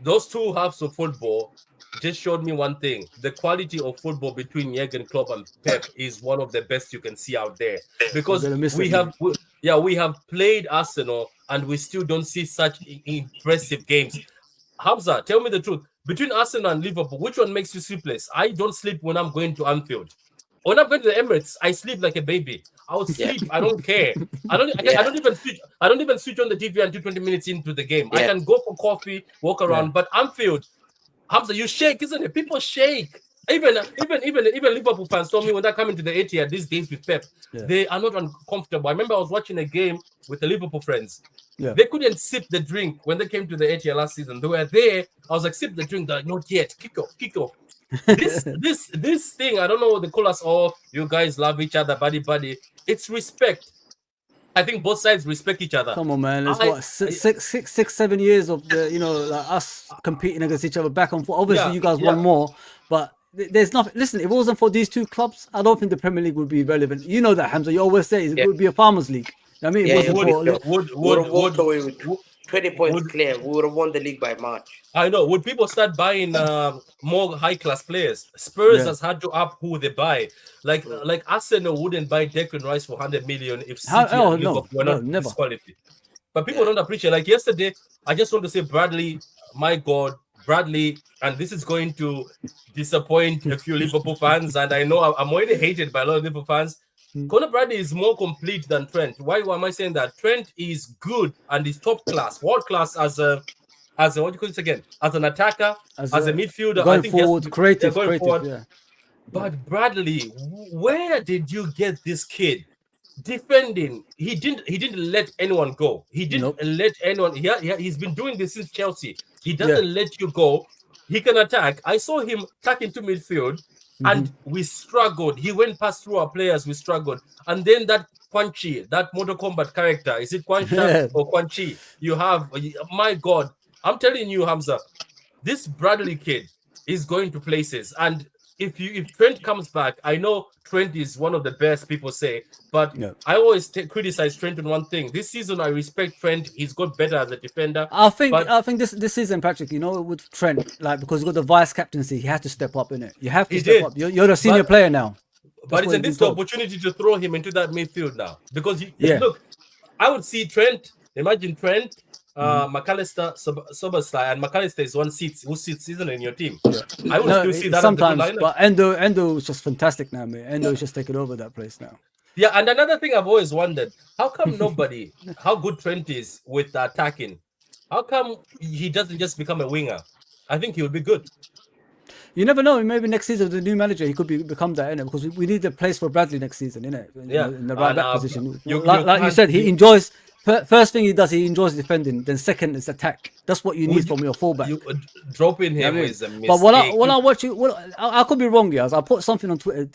those two halves of football just showed me one thing: the quality of football between Jurgen Klopp and Pep is one of the best you can see out there. Because we have played Arsenal and we still don't see such impressive games. Hamza, tell me the truth. Between Arsenal and Liverpool, which one makes you sleepless? I don't sleep when I'm going to Anfield. When I'm going to the Emirates, I sleep like a baby. I will sleep. I don't care. I don't even switch on the TV until 20 minutes into the game. I can go for coffee, walk around. But Anfield, Hamza, you shake, isn't it? People shake. Even Liverpool fans told me when they're coming to the Etihad these days with Pep, they are not uncomfortable. I remember I was watching a game with the Liverpool friends. They couldn't sip the drink when they came to the Etihad last season. They were there. I was like, sip the drink. They're like, not yet. Kick off. This thing, I don't know what they call us all. You guys love each other, buddy. It's respect. I think both sides respect each other. Come on, man. It's 7 years of like us competing against each other back and forth. Obviously, you guys won more, but there's nothing. Listen, if it wasn't for these two clubs, I don't think the Premier League would be relevant. You know that, Hamza. You always say it would be a farmers' league. I mean, it would walked away with 20 points clear. We would have won the league by March. I know. Would people start buying more high-class players? Spurs has had to up who they buy. Like Arsenal wouldn't buy Declan Rice for 100 million if City and Liverpool were not this quality. But people don't appreciate. Like yesterday, I just want to say Bradley, my God, Bradley, and this is going to disappoint a few Liverpool fans, and I know I'm already hated by a lot of Liverpool fans. Conor Bradley is more complete than Trent. Why am I saying that? Trent is good and is top class, world class as a what do you call this again? As an attacker, as a midfielder, going forward, creative. Yeah. But Bradley, where did you get this kid? Defending, he didn't let anyone go. He didn't let anyone. He's been doing this since Chelsea. He doesn't let you go. He can attack. I saw him attack into midfield, and we struggled. He went past through our players. We struggled, and then that Quan Chi, that Mortal Kombat character, is it Quan Chi or Quan Chi? You have, my God, I'm telling you, Hamza, this Bradley kid is going to places, and if Trent comes back, I know Trent is one of the best, people say, but I always criticize Trent on one thing. This season, I respect Trent. He's got better as a defender. I think this season, Patrick, with Trent, like, because you got the vice captaincy, he had to step up in it. You have to step up. You're the senior player now. But isn't this the opportunity to throw him into that midfield now? Because look, I would see Trent. Imagine Trent, McAllister, Soberslai, and McAllister is who sits isn't in your team. I would still see that sometimes, but Endo is just fantastic now, man. Endo is just taking over that place now. Yeah, and another thing I've always wondered: how come how good Trent is with attacking? How come he doesn't just become a winger? I think he would be good. You never know. Maybe next season with the new manager, he could become that, innit? Because we need a place for Bradley next season, innit? In the right back position. Like you said, he enjoys. First thing he does, he enjoys defending. Then second is attack. That's what you need from your fullback. Dropping him is a mistake. But when I watch you, I could be wrong, guys. I put something on Twitter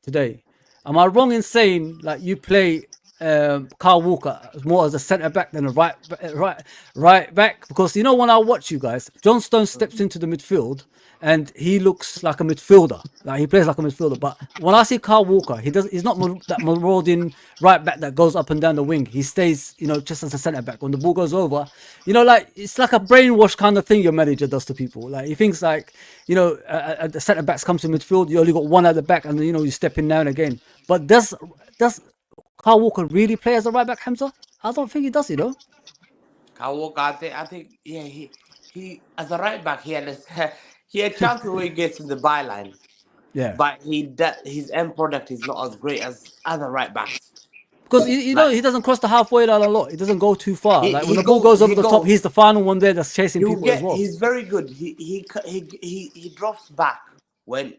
today. Am I wrong in saying like you play Kyle Walker more as a centre back than a right back? Because when I watch you guys, John Stones steps into the midfield and he looks like a midfielder. Like he plays like a midfielder. But when I see Kyle Walker, he's not that marauding right back that goes up and down the wing. He stays, just as a centre back. When the ball goes over, like it's like a brainwash kind of thing your manager does to people. Like he thinks like, the centre backs come to midfield, you only got one at the back, and you step in now and again. But does Kyle Walker really play as a right back, Hamza? I don't think he does, Kyle Walker, I think, he as a right back, he had chances where he gets in the byline. Yeah. But his end product is not as great as other right backs. Because he doesn't cross the halfway line a lot. He doesn't go too far. When the ball goes over the top, he's the final one there that's chasing people as well. He's very good. He drops back when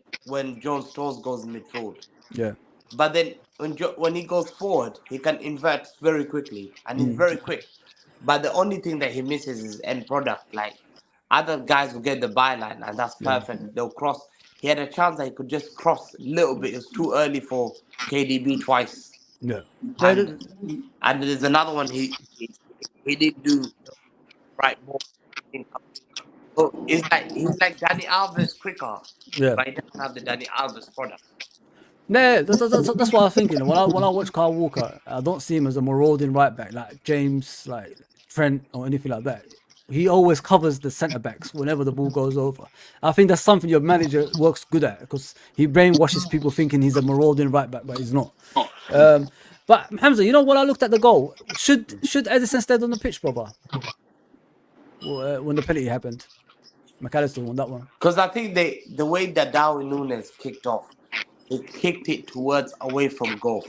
John Stones goes in midfield. Yeah. But then when he goes forward, he can invert very quickly and he's very quick. But the only thing that he misses is end product. Like other guys will get the byline and that's perfect. They'll cross. he had a chance that he could just cross a little bit. It was too early for KDB twice. Yeah. And there's another one he did do the right ball. So he's like Danny Alves quicker, Yeah. but he doesn't have the Danny Alves product. Yeah, that's what I was thinking. When I watch Kyle Walker, I don't see him as a marauding right back like James, like Trent, or anything like that. He always covers the centre backs whenever the ball goes over. I think that's something your manager works good at because he brainwashes people thinking he's a marauding right back, but he's not. But Hamza, you know, when I looked at the goal, should Edison stayed on the pitch, brother? When the penalty happened, McAllister won that one. Because I think the way that Darwin Núñez kicked off, he kicked it towards away from goal.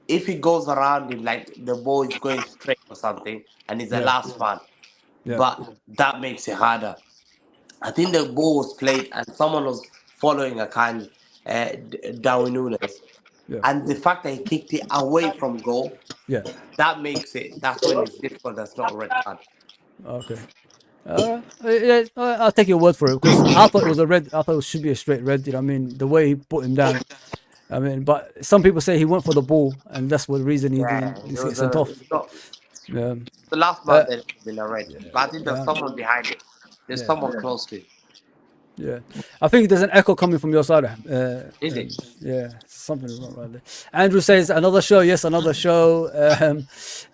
If he goes around it like the ball is going straight or something, and he's the last man, but that makes it harder. I think the ball was played and someone was following a kind Darwin Núñez. And the fact that he kicked it away from goal, that makes it, that's when it's difficult. That's not a red card. Okay. Yeah, I'll take your word for it because I thought it was a red. I thought it should be a straight red. You know, I mean, the way he put him down. I mean, but some people say he went for the ball, and that's the reason he got sent off. The last man that been a red, but I think there's someone behind it. There's someone close to it. Yeah, I think there's an echo coming from your side. Is it? Yeah, something is not right there. Andrew says another show. Yes, another show.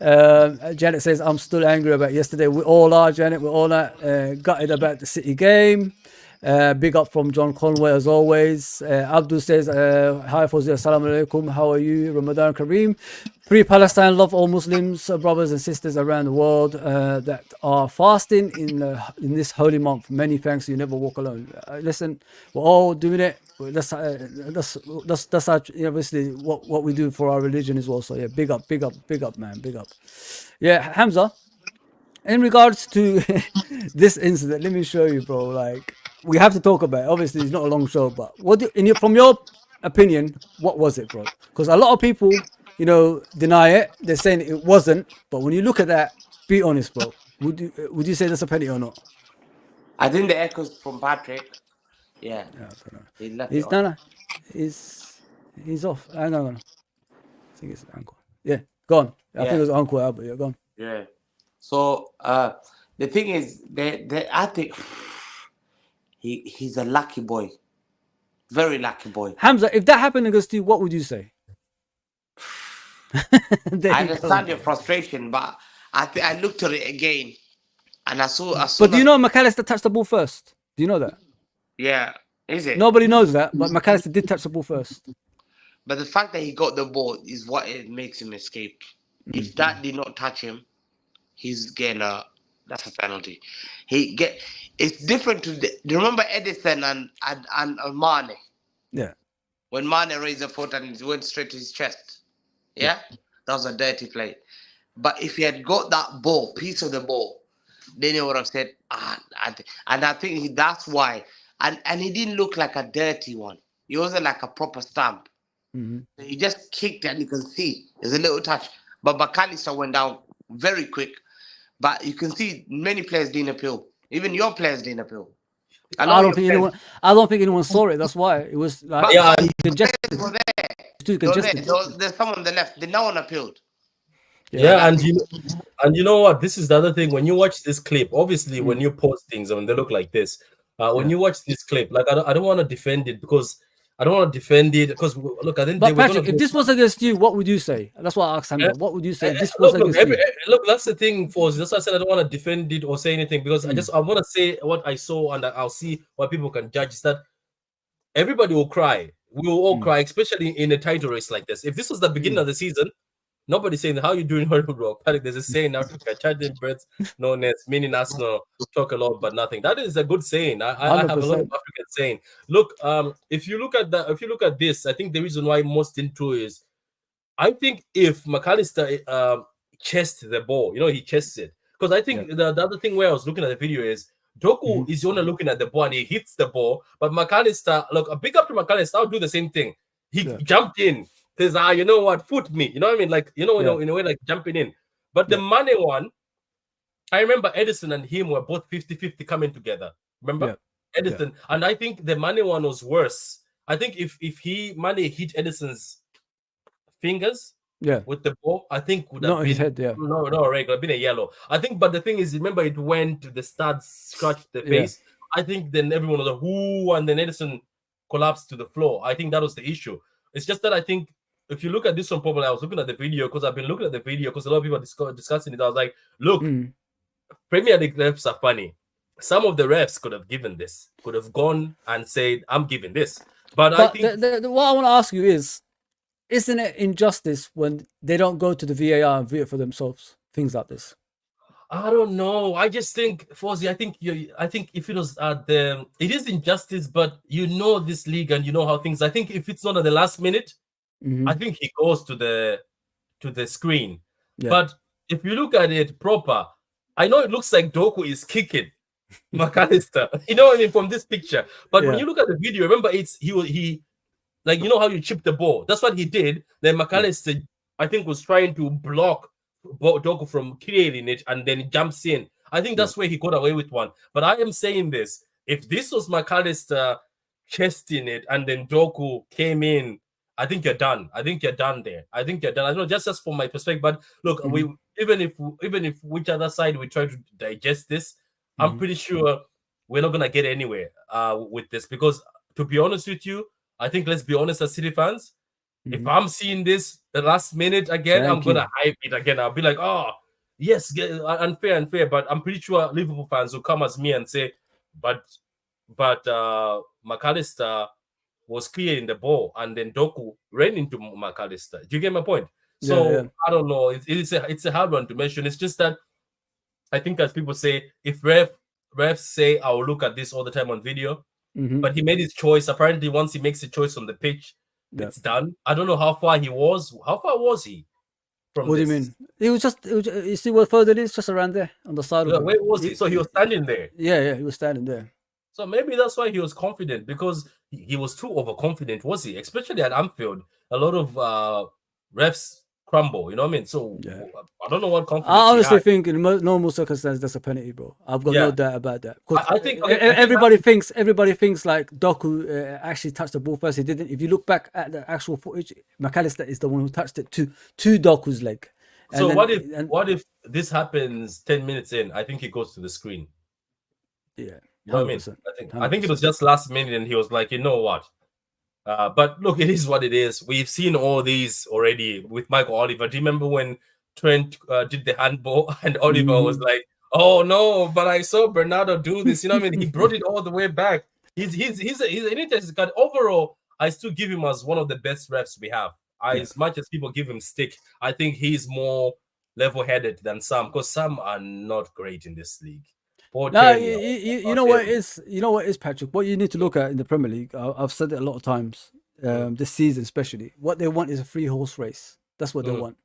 Janet says I'm still angry about yesterday. We all are, Janet. We're all gutted about the City game. Big up from John Conway as always. Abdul says hi Fawzi, assalamu alaikum. How are you? Ramadan Kareem. Free Palestine. Love all Muslims, brothers and sisters around the world that are fasting in this holy month. Many thanks. You never walk alone. Listen, we're all doing it. That's obviously what we do for our religion as well. So yeah, big up, man, big up. Yeah, Hamza. In regards to this incident, let me show you, bro. Like, we have to talk about it. Obviously, it's not a long show, but from your opinion, what was it, bro? Because a lot of people, you know, deny it. They're saying it wasn't. But when you look at that, be honest, bro. Would you say that's a penalty or not? I think the echoes from Patrick. Yeah. He left it on. He's off. Hang on. I think it's ankle. Yeah, go on. I think it was Uncle Albert. Yeah, go on. Yeah. So the thing is, I think he's a lucky boy, very lucky boy. Hamza, if that happened against you, what would you say? I understand your frustration, but I looked at it again, and I saw. But do you know McAllister touched the ball first? Do you know that? Yeah, is it? Nobody knows that, but McAllister did touch the ball first. But the fact that he got the ball is what it makes him escape. If that did not touch him, he's getting that's a penalty. It's different to remember Edison and Mane. Yeah. When Mane raised the foot and it went straight to his chest. Yeah? That was a dirty play. But if he had got that ball, piece of the ball, then he would have said, and I think that's why. And he didn't look like a dirty one. He wasn't like a proper stamp. He just kicked and you can see there's a little touch. But McAllister went down very quick. But you can see many players didn't appeal. Even your players didn't appeal. I don't think anyone saw it. That's why it was like congested. Were there. There's someone on the left. No one appealed. And you know what? This is the other thing. When you watch this clip, obviously when you post things and they look like this, when you watch this clip, like I don't want to defend it because look, I think. But Patrick, if this was against you, what would you say? That's what I asked him. What would you say? If this was against you. Look, that's the thing, for that's why I said I don't want to defend it or say anything because I want to say what I saw and I'll see what people can judge. Is that everybody will cry. We will all cry, especially in a title race like this. If this was the beginning of the season, nobody's saying how you doing, bro. There's a saying in Africa: "Charging birds, no nets," meaning us no talk a lot but nothing. That is a good saying. I have a lot of African saying. Look, if you look at this, I think the reason why most into is, I think if McAllister chested the ball, he chests it because I think the other thing where I was looking at the video is Doku is only looking at the ball and he hits the ball, but McAllister, look, a big up to McAllister. I'll do the same thing. He jumped in. Says, you know what, foot me. You know what I mean? Like, in a way, like jumping in. But the Mane one, I remember Edison and him were both 50-50 coming together. Remember? Edison. And I think the Mane one was worse. I think if Mane hit Edison's fingers with the ball, I think would have Not been his head, no, right, could have been a yellow. I think, but the thing is, remember it went to the studs, scratched the face. I think then everyone was like, "Whoo!" and then Edison collapsed to the floor. I think that was the issue. It's just that I think if you look at this one, probably I was looking at the video because I've been looking at the video because a lot of people are discussing it. I was like, look, Premier League refs are funny. Some of the refs could have given this, could have gone and said, I'm giving this. But I think what I want to ask you is, isn't it injustice when they don't go to the VAR and view it for themselves? Things like this. I don't know. I just think, Fozzie, I think if it was it is injustice, but you know this league and you know how things. I think if it's not at the last minute, I think he goes to the screen. But if you look at it proper, I know it looks like Doku is kicking McAllister. You know what I mean, from this picture. But when you look at the video, remember he like, you know how you chip the ball. That's what he did. Then McAllister, I think, was trying to block Doku from clearing it, and then he jumps in. I think that's where he got away with one. But I am saying this: if this was McAllister chesting it, and then Doku came in, I think you're done. I think you're done there. I think you're done. I don't know, just from my perspective. But look, we even if which other side we try to digest this, I'm pretty sure we're not gonna get anywhere with this, because to be honest with you, I think, let's be honest as City fans, if I'm seeing this the last minute again, I'm going to hype it again. I'll be like, oh, yes, unfair. But I'm pretty sure Liverpool fans will come as me and say, but McAllister was clearing the ball and then Doku ran into McAllister. Do you get my point? So I don't know. It's a hard one to mention. It's just that I think, as people say, if refs say, I will look at this all the time on video, but he made his choice. Apparently, once he makes a choice on the pitch, it's done. I don't know how far he was. How far was he from What this? do you mean? It was just, you see what further it is? Just around there on the side of it. Where was he? So he was standing there. Yeah, he was standing there. So maybe that's why he was confident, because he was too overconfident, was he? Especially at Anfield, a lot of refs crumble, you know what I mean? So I don't know what confidence. I honestly think in normal circumstances that's a penalty, bro. I've got no doubt about that. I think everybody thinks like Doku actually touched the ball first. He didn't. If you look back at the actual footage, McAllister is the one who touched it to Doku's leg. And so what if this happens 10 minutes in? I think he goes to the screen. Yeah. You know what I mean? I think it was just last minute, and he was like, you know what? But look, it is what it is. We've seen all these already with Michael Oliver. Do you remember when Trent did the handball and Oliver was like, "Oh no, but I saw Bernardo do this." You know what I mean? He brought it all the way back. He's an interesting guy. Overall, I still give him as one of the best refs we have. As much as people give him stick, I think he's more level-headed than some, because some are not great in this league. No, you know what it is. You know what it is, Patrick. What you need to look at in the Premier League, I've said it a lot of times, this season especially. What they want is a 3-horse race. That's what they want.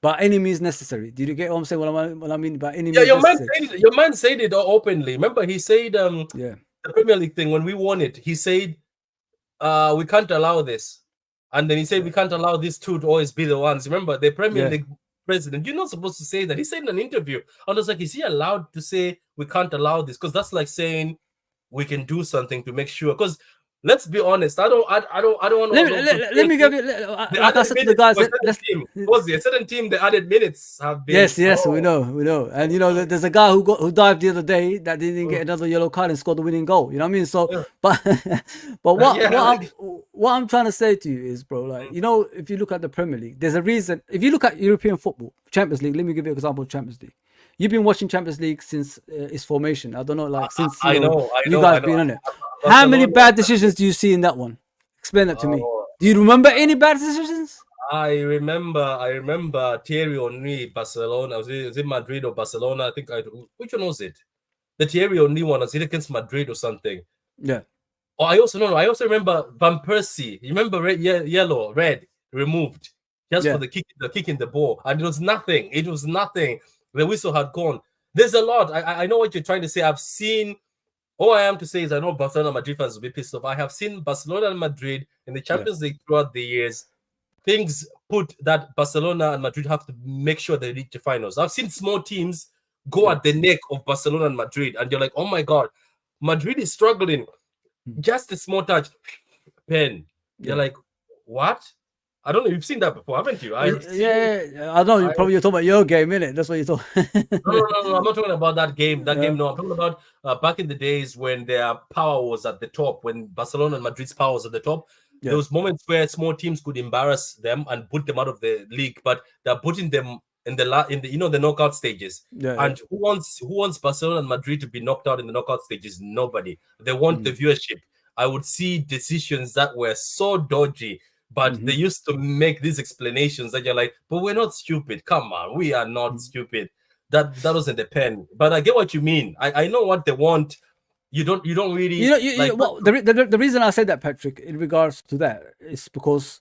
By any means necessary. Did you get what I'm saying? What I mean by any means necessary. Your man said it openly. Remember, he said the Premier League thing when we won it. He said we can't allow this, and then he said we can't allow these two to always be the ones. Remember, the Premier League president, you're not supposed to say that. He said in an interview, and I was like, is he allowed to say we can't allow this? Because that's like saying we can do something to make sure. Because let's be honest, I don't want to. Let me give you. Like I said to the guys, a certain team, the added minutes have been. Yes, we know, and you know, there's a guy who dived the other day that didn't get another yellow card and scored the winning goal. You know what I mean? So, but what I'm trying to say to you is, bro, like, you know, if you look at the Premier League, there's a reason. If you look at European football, Champions League, let me give you an example of Champions League. You've been watching Champions League since its formation. I don't know, like since you guys have been on it. How many bad decisions do you see in that one? Explain that to me. Do you remember any bad decisions? I remember Thierry Henry, Barcelona. Was it Madrid or Barcelona? I think which one was it? The Thierry Henry one, was it against Madrid or something? Yeah. Oh, I also remember Van Persie. You remember red removed just for the kick in the ball, and it was nothing. The whistle had gone. There's a lot. I know what you're trying to say. I've seen. All I am to say is I know Barcelona and Madrid fans will be pissed off. I have seen Barcelona and Madrid in the Champions League throughout the years. Things put that Barcelona and Madrid have to make sure they reach the finals. I've seen small teams go at the neck of Barcelona and Madrid, and you're like, oh my God. Madrid is struggling. Mm. Just a small touch, pen. You're Yeah. like, what? I don't know. You've seen that before, haven't you? Yeah, I know. You're probably talking about your game, innit? That's what you're talking. No. I'm not talking about that game. That Yeah. game, no. I'm talking about back in the days when their power was at the top, when Barcelona and Madrid's power was at the top. Yeah. There was moments where small teams could embarrass them and put them out of the league, but they're putting them in the the knockout stages. Yeah, And who wants Barcelona and Madrid to be knocked out in the knockout stages? Nobody. They want the viewership. I would see decisions that were so dodgy, but they used to make these explanations that you're like, but we're not stupid. Come on, we are not stupid. That wasn't the pen. But I get what you mean. I know what they want. You don't really the reason I said that, Patrick, in regards to that is because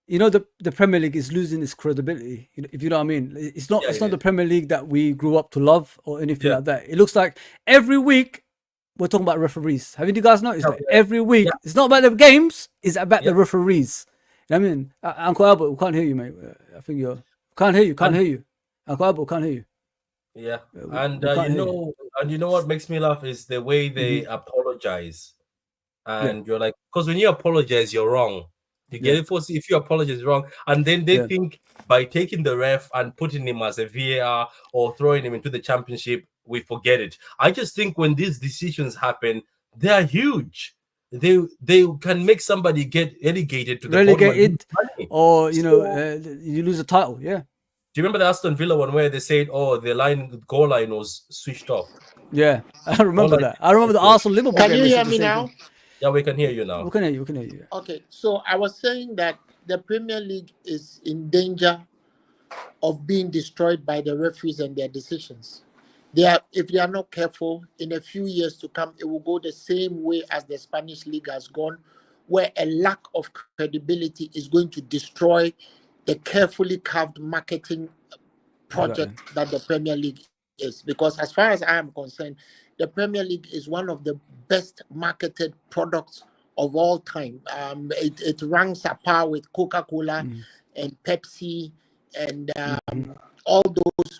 the Premier League is losing its credibility. If you know what I mean, it's not the Premier League that we grew up to love or anything like that. It looks like every week we're talking about referees. Haven't you guys noticed that? Every week it's not about the games; it's about the referees. You know what I mean, Uncle Albert, we can't hear you, mate. I think can't hear you. Uncle Albert, we can't hear you. Yeah, and you know what makes me laugh is the way they apologize, and you're like, because when you apologize, you're wrong. You get it? If you apologize, wrong, and then they think by taking the ref and putting him as a VAR or throwing him into the championship, we forget it. I just think when these decisions happen, they are huge. They can make somebody get relegated to the relegated, or you lose a title. Yeah. Do you remember the Aston Villa one where they said, "Oh, the goal line was switched off"? Yeah, I remember that. I remember the Arsenal Liverpool. Can you hear me now? Yeah, we can hear you now. We can hear you. Okay, so I was saying that the Premier League is in danger of being destroyed by the referees and their decisions. If they are not careful, in a few years to come, it will go the same way as the Spanish League has gone, where a lack of credibility is going to destroy the carefully carved marketing project that the Premier League is. Because as far as I am concerned, the Premier League is one of the best marketed products of all time. It ranks apart with Coca-Cola and Pepsi and all those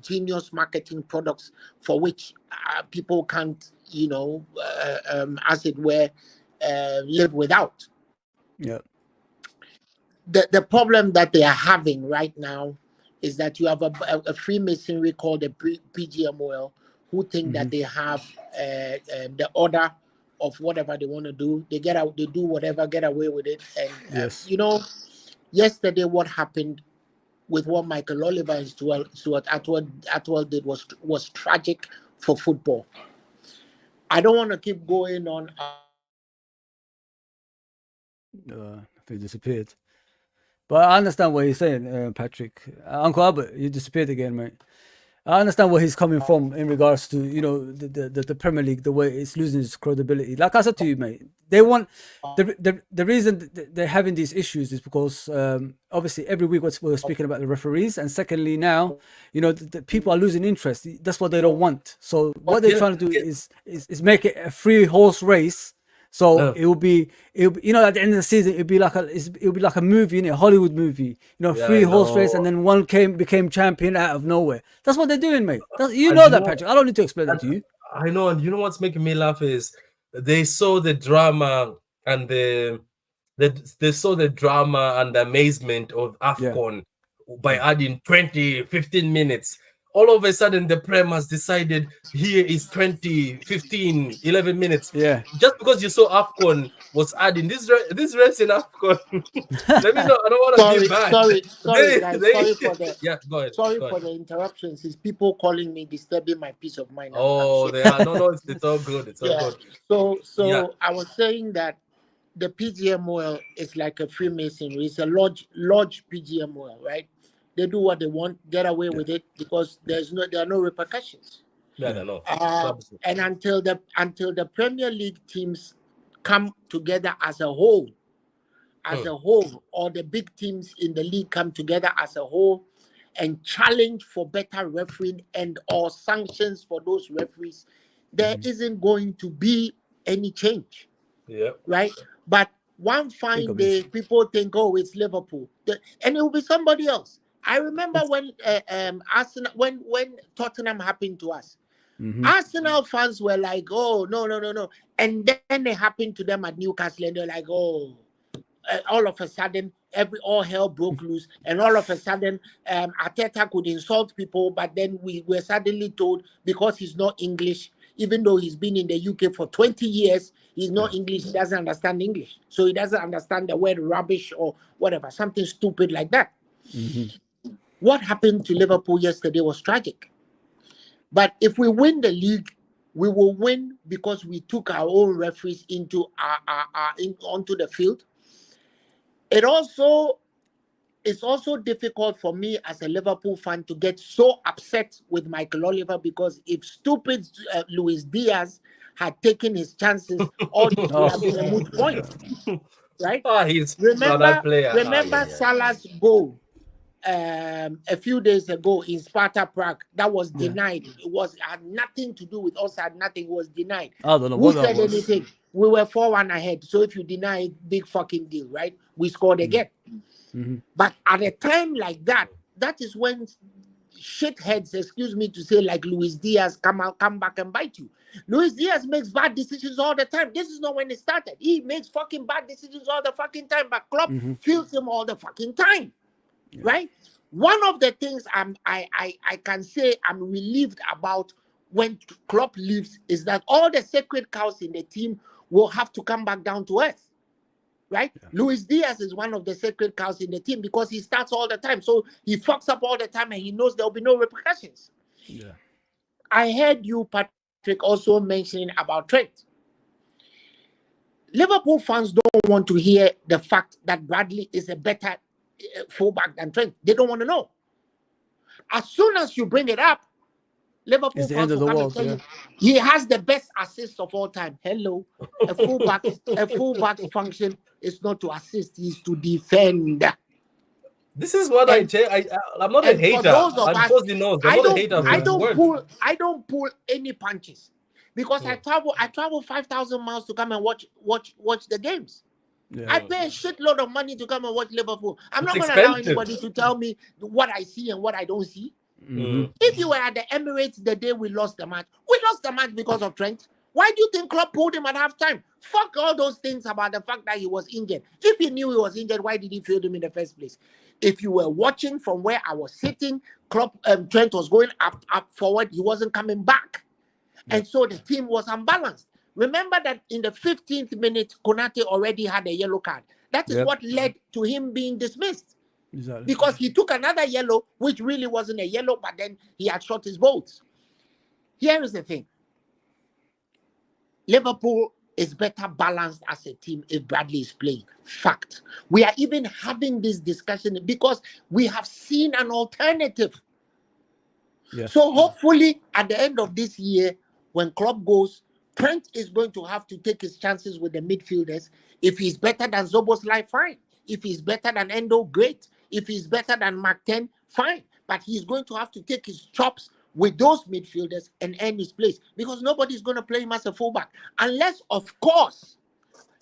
genius marketing products for which people can't, as it were, live without. Yeah. The problem that they are having right now is that you have a Freemasonry called the PGMOL who think that they have the order of whatever they want to do. They do whatever, get away with it. And yesterday what happened with what Michael Oliver and Stuart Atwell did was tragic for football. I don't want to keep going on. He disappeared. But I understand what he's saying, Patrick. Uncle Albert, you disappeared again, mate. I understand where he's coming from in regards to the Premier League, the way it's losing its credibility. Like I said to you, mate, they want the reason they're having these issues is because obviously every week we're speaking about the referees, and secondly now the people are losing interest. That's what they don't want. So what they're trying to do is make it a 3-horse race. So it will be at the end of the season it'll be like a movie, a Hollywood movie, 3-horse race, and then one became champion out of nowhere. That's what they're doing, mate. That, Patrick. I don't need to explain that to you. I know, and you know what's making me laugh is they saw the drama and the amazement of AFCON by adding 15 minutes. All of a sudden, the Prem has decided here is 20, 15, 11 minutes. Yeah. Just because you saw AFCON was adding this refs in AFCON. Let me know. I don't want to be bad. Sorry, guys. Sorry for the go ahead. Sorry for the interruptions. It's people calling me, disturbing my peace of mind. Oh, they are. No, it's all good. It's all good. So I was saying that the PGMOL is like a Freemasonry. It's a lodge PGMOL, right? They do what they want, get away with it because there are no repercussions. Yeah, no. And until the Premier League teams come together as a whole, or the big teams in the league come together as a whole and challenge for better refereeing and or sanctions for those referees, there isn't going to be any change. Yeah. Right? But one fine day, people think, oh, it's Liverpool, and it will be somebody else. I remember when Arsenal, when Tottenham happened to us, Arsenal fans were like, oh, no. And then it happened to them at Newcastle, and they're like, oh, all of a sudden, all hell broke loose, and all of a sudden, Arteta could insult people, but then we were suddenly told because he's not English, even though he's been in the UK for 20 years, he's not English, he doesn't understand English. So he doesn't understand the word rubbish or whatever, something stupid like that. What happened to Liverpool yesterday was tragic. But if we win the league, we will win because we took our own referees into onto the field. It's also difficult for me as a Liverpool fan to get so upset with Michael Oliver, because if stupid Luis Diaz had taken his chances, all this would have been a moot point, right? Remember Salah's goal a few days ago in Sparta Prague that was denied. It had nothing to do with us, had nothing, it was denied. I don't know who said anything. We were 4-1 ahead, so if you deny it, big fucking deal, right? We scored again. But at a time like that, that is when shitheads, excuse me to say, like Luis Diaz come back and bite you. Luis Diaz makes bad decisions all the time. This is not when it started. He makes fucking bad decisions all the fucking time, but Klopp feels him all the fucking time. Right? One of the things I can say I'm relieved about when Klopp leaves is that all the sacred cows in the team will have to come back down to earth. Right? Luis Diaz is one of the sacred cows in the team because he starts all the time. So he fucks up all the time and he knows there'll be no repercussions. I heard you, Patrick, also mentioning about Trent. Liverpool fans don't want to hear the fact that Bradley is a better fullback than Trent. They don't want to know. As soon as you bring it up, Liverpool fans will come and tell you he has the best assist of all time. Hello, a fullback function is not to assist; is to defend. This is what I'm not a hater. I don't pull any punches because I travel 5,000 miles to come and watch the games. I pay a shitload of money to come and watch Liverpool. I'm not going to allow anybody to tell me what I see and what I don't see. If you were at the Emirates the day we lost the match because of Trent. Why do you think Klopp pulled him at halftime? Fuck all those things about the fact that he was injured. If he knew he was injured, why did he field him in the first place? If you were watching from where I was sitting, Trent was going up forward. He wasn't coming back. And so the team was unbalanced. Remember that in the 15th minute, Konate already had a yellow card. That is what led to him being dismissed. Exactly. Because he took another yellow, which really wasn't a yellow, but then he had shot his bolts. Here is the thing. Liverpool is better balanced as a team if Bradley is playing. Fact. We are even having this discussion because we have seen an alternative. So hopefully at the end of this year, when Klopp goes, Trent is going to have to take his chances with the midfielders. If he's better than Szoboszlai, fine. If he's better than Endo, great. If he's better than Mark 10, fine. But he's going to have to take his chops with those midfielders and earn his place because nobody's going to play him as a fullback. Unless, of course,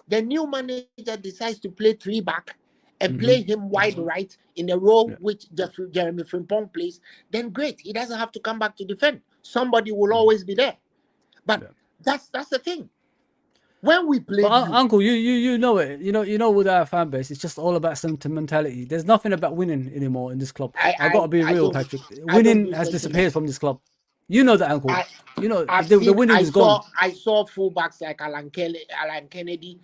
the new manager decides to play 3-back and play him wide right in the role which Jeremy Frimpong plays, then great. He doesn't have to come back to defend. Somebody will always be there. But that's the thing. When we play, Uncle, you know it. You know with our fan base, it's just all about sentimentality. There's nothing about winning anymore in this club. I got to be real, Patrick. Winning has disappeared from this club. You know that, Uncle. The winning is gone. I saw fullbacks like Alan Kennedy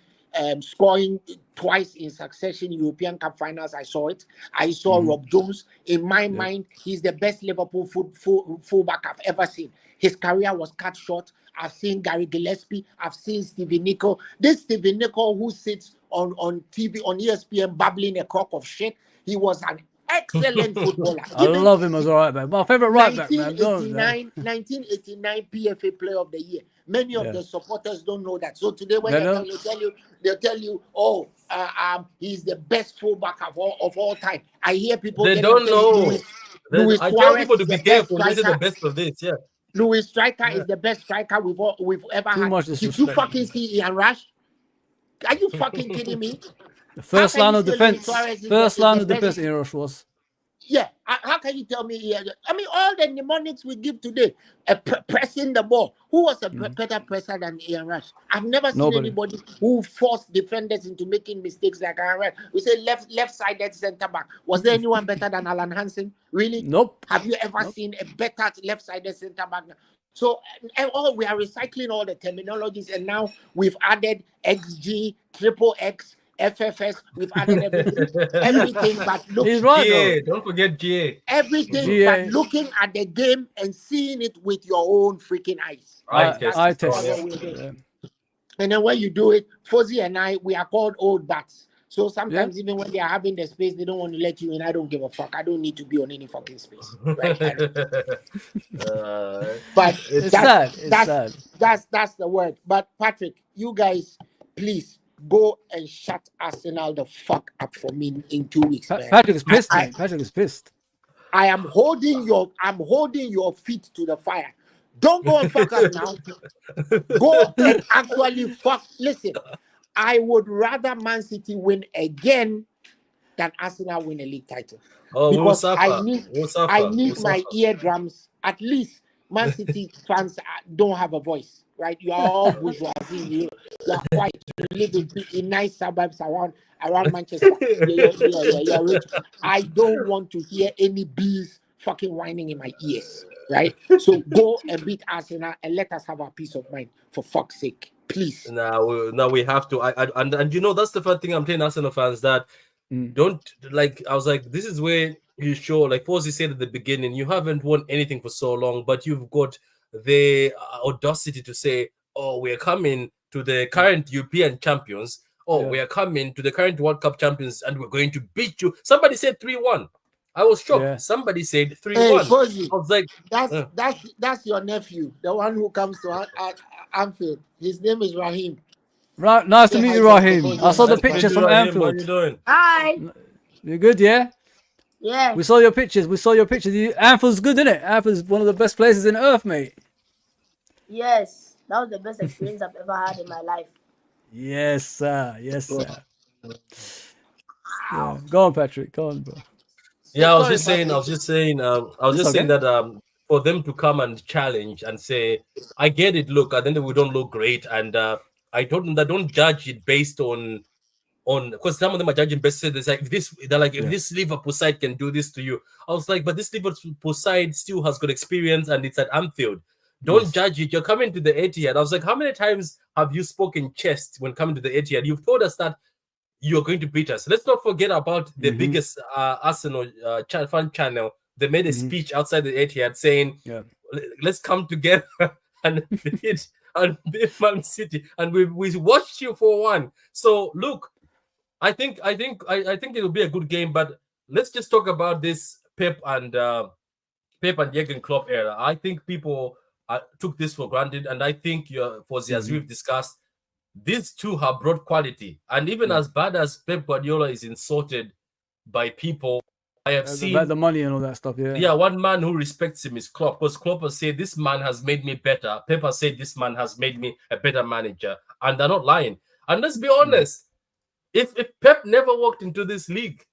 scoring twice in succession European Cup finals. I saw it. I saw Rob Jones. In my mind, he's the best Liverpool fullback I've ever seen. His career was cut short. I've seen Gary Gillespie. I've seen Stevie Nicol. This Stevie Nicol who sits on TV, on ESPN, babbling a crock of shit. He was an excellent footballer. I love him as a right back. My favorite right back, man. 1989 PFA Player of the Year. Many of the supporters don't know that. So today, when they'll tell you, oh, he's the best fullback of all time. I hear people. They don't know. I tell people to be careful. This is the best of this. Yeah. Luis Striker is the best striker we've ever had. Did you fucking see Ian Rush? Are you fucking kidding me? The first line of defense. First line of defense, Ian Rush was. Yeah, how can you tell me? Yeah, I mean, all the mnemonics we give today, pressing the ball. Who was a better presser than Ian Rush? I've never seen Nobody. anybody who forced defenders into making mistakes like Ian Rush. We say left-sided centre back. Was there anyone better than Alan Hansen? Really? Nope. Have you ever seen a better left-sided centre back? So, and all we are recycling all the terminologies, and now we've added XG, triple X. FFS, we've added everything but He's looking, right, GA, though. don't forget GA. everything GA. but looking at the game and seeing it with your own freaking eyes. Eye I test. test. That's what we're doing. And then when you do it, Fozzie and I, we are called old bats. So sometimes even when they are having the space, they don't want to let you in. I don't give a fuck. I don't need to be on any fucking space. Right? But It's sad. It's sad. that's the word. But Patrick, you guys, please go and shut Arsenal the fuck up for me in 2 weeks. Man. Patrick is pissed, mate. Patrick is pissed. I am holding your feet to the fire. Don't go and fuck up now. Go and actually fuck. Listen, I would rather Man City win again than Arsenal win a league title. Oh, Because we'll I need we'll my suffer. eardrums. At least Man City fans don't have a voice, right? You are all bourgeoisie. You are white. You live in nice suburbs around Manchester. You're rich. I don't want to hear any bees fucking whining in my ears, right? So go and beat Arsenal and let us have our peace of mind, for fuck's sake, please. Now we have to. And you know that's the first thing I'm telling Arsenal fans that don't like. I was like, this is where you show, like Fozzie said at the beginning, you haven't won anything for so long, but you've got the audacity to say, "Oh, we are coming to the current European champions. Oh, we are coming to the current World Cup champions, and we're going to beat you." Somebody said 3-1. I was shocked. Yeah. Somebody said 3-1. Hey, Fozzie, I was like, that's your nephew, the one who comes to Anfield. His name is Raheem. Right, nice to meet you, Raheem. I saw the "Nice to meet pictures you, from Raheem. What are you Anfield. doing?" Hi. You good, yeah? Yeah. We saw your pictures. Anfield's good, isn't it? Anfield's one of the best places in Earth, mate. Yes. That was the best experience I've ever had in my life. Yes, sir. Yes, sir. Yeah. Go on, Patrick. Go on, bro. Yeah, I was just saying that for them to come and challenge and say, I get it, look, and then we don't look great. And I told them that don't judge it based on because some of them are judging based on this, like if this Liverpool side can do this to you. I was like, but this Liverpool side still has good experience and it's at Anfield. Don't judge it. You're coming to the Etihad. I was like, how many times have you spoken chest when coming to the Etihad? You've told us that you're going to beat us. Let's not forget about the biggest Arsenal fan channel. They made a speech outside the Etihad saying, let's come together and beat Man City. And we watched you for one. So look, I think it will be a good game, but let's just talk about this Pep and Jurgen Klopp era. I think people took this for granted, and I think as we've discussed, these two have brought quality. And even as bad as Pep Guardiola is insulted by people, I have seen about the money and all that stuff. Yeah. Yeah, one man who respects him is Klopp, because Klopp has said this man has made me better. Pep has said this man has made me a better manager, and they're not lying. And let's be honest, if Pep never walked into this league,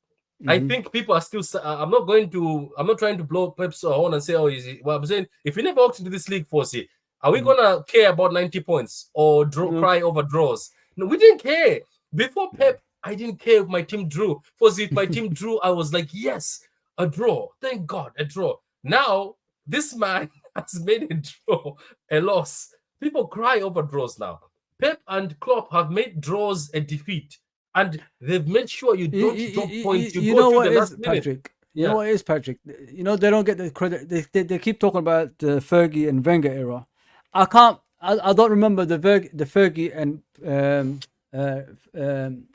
I think people are still. I'm not trying to blow Pep's horn and say, "Oh, well, I'm saying if he never walked into this league, Fossey, are we gonna care about 90 points or cry over draws?" No, we didn't care before Pep. I didn't care if my team drew. Fossey, if my team drew, I was like, "Yes, a draw. Thank God, a draw." Now this man has made a draw a loss. People cry over draws now. Pep and Klopp have made draws a defeat. And they've made sure you don't drop points. You know what is, Patrick? You know what is, Patrick? You know, they don't get the credit. They keep talking about the Fergie and Wenger era. I don't remember the Fergie and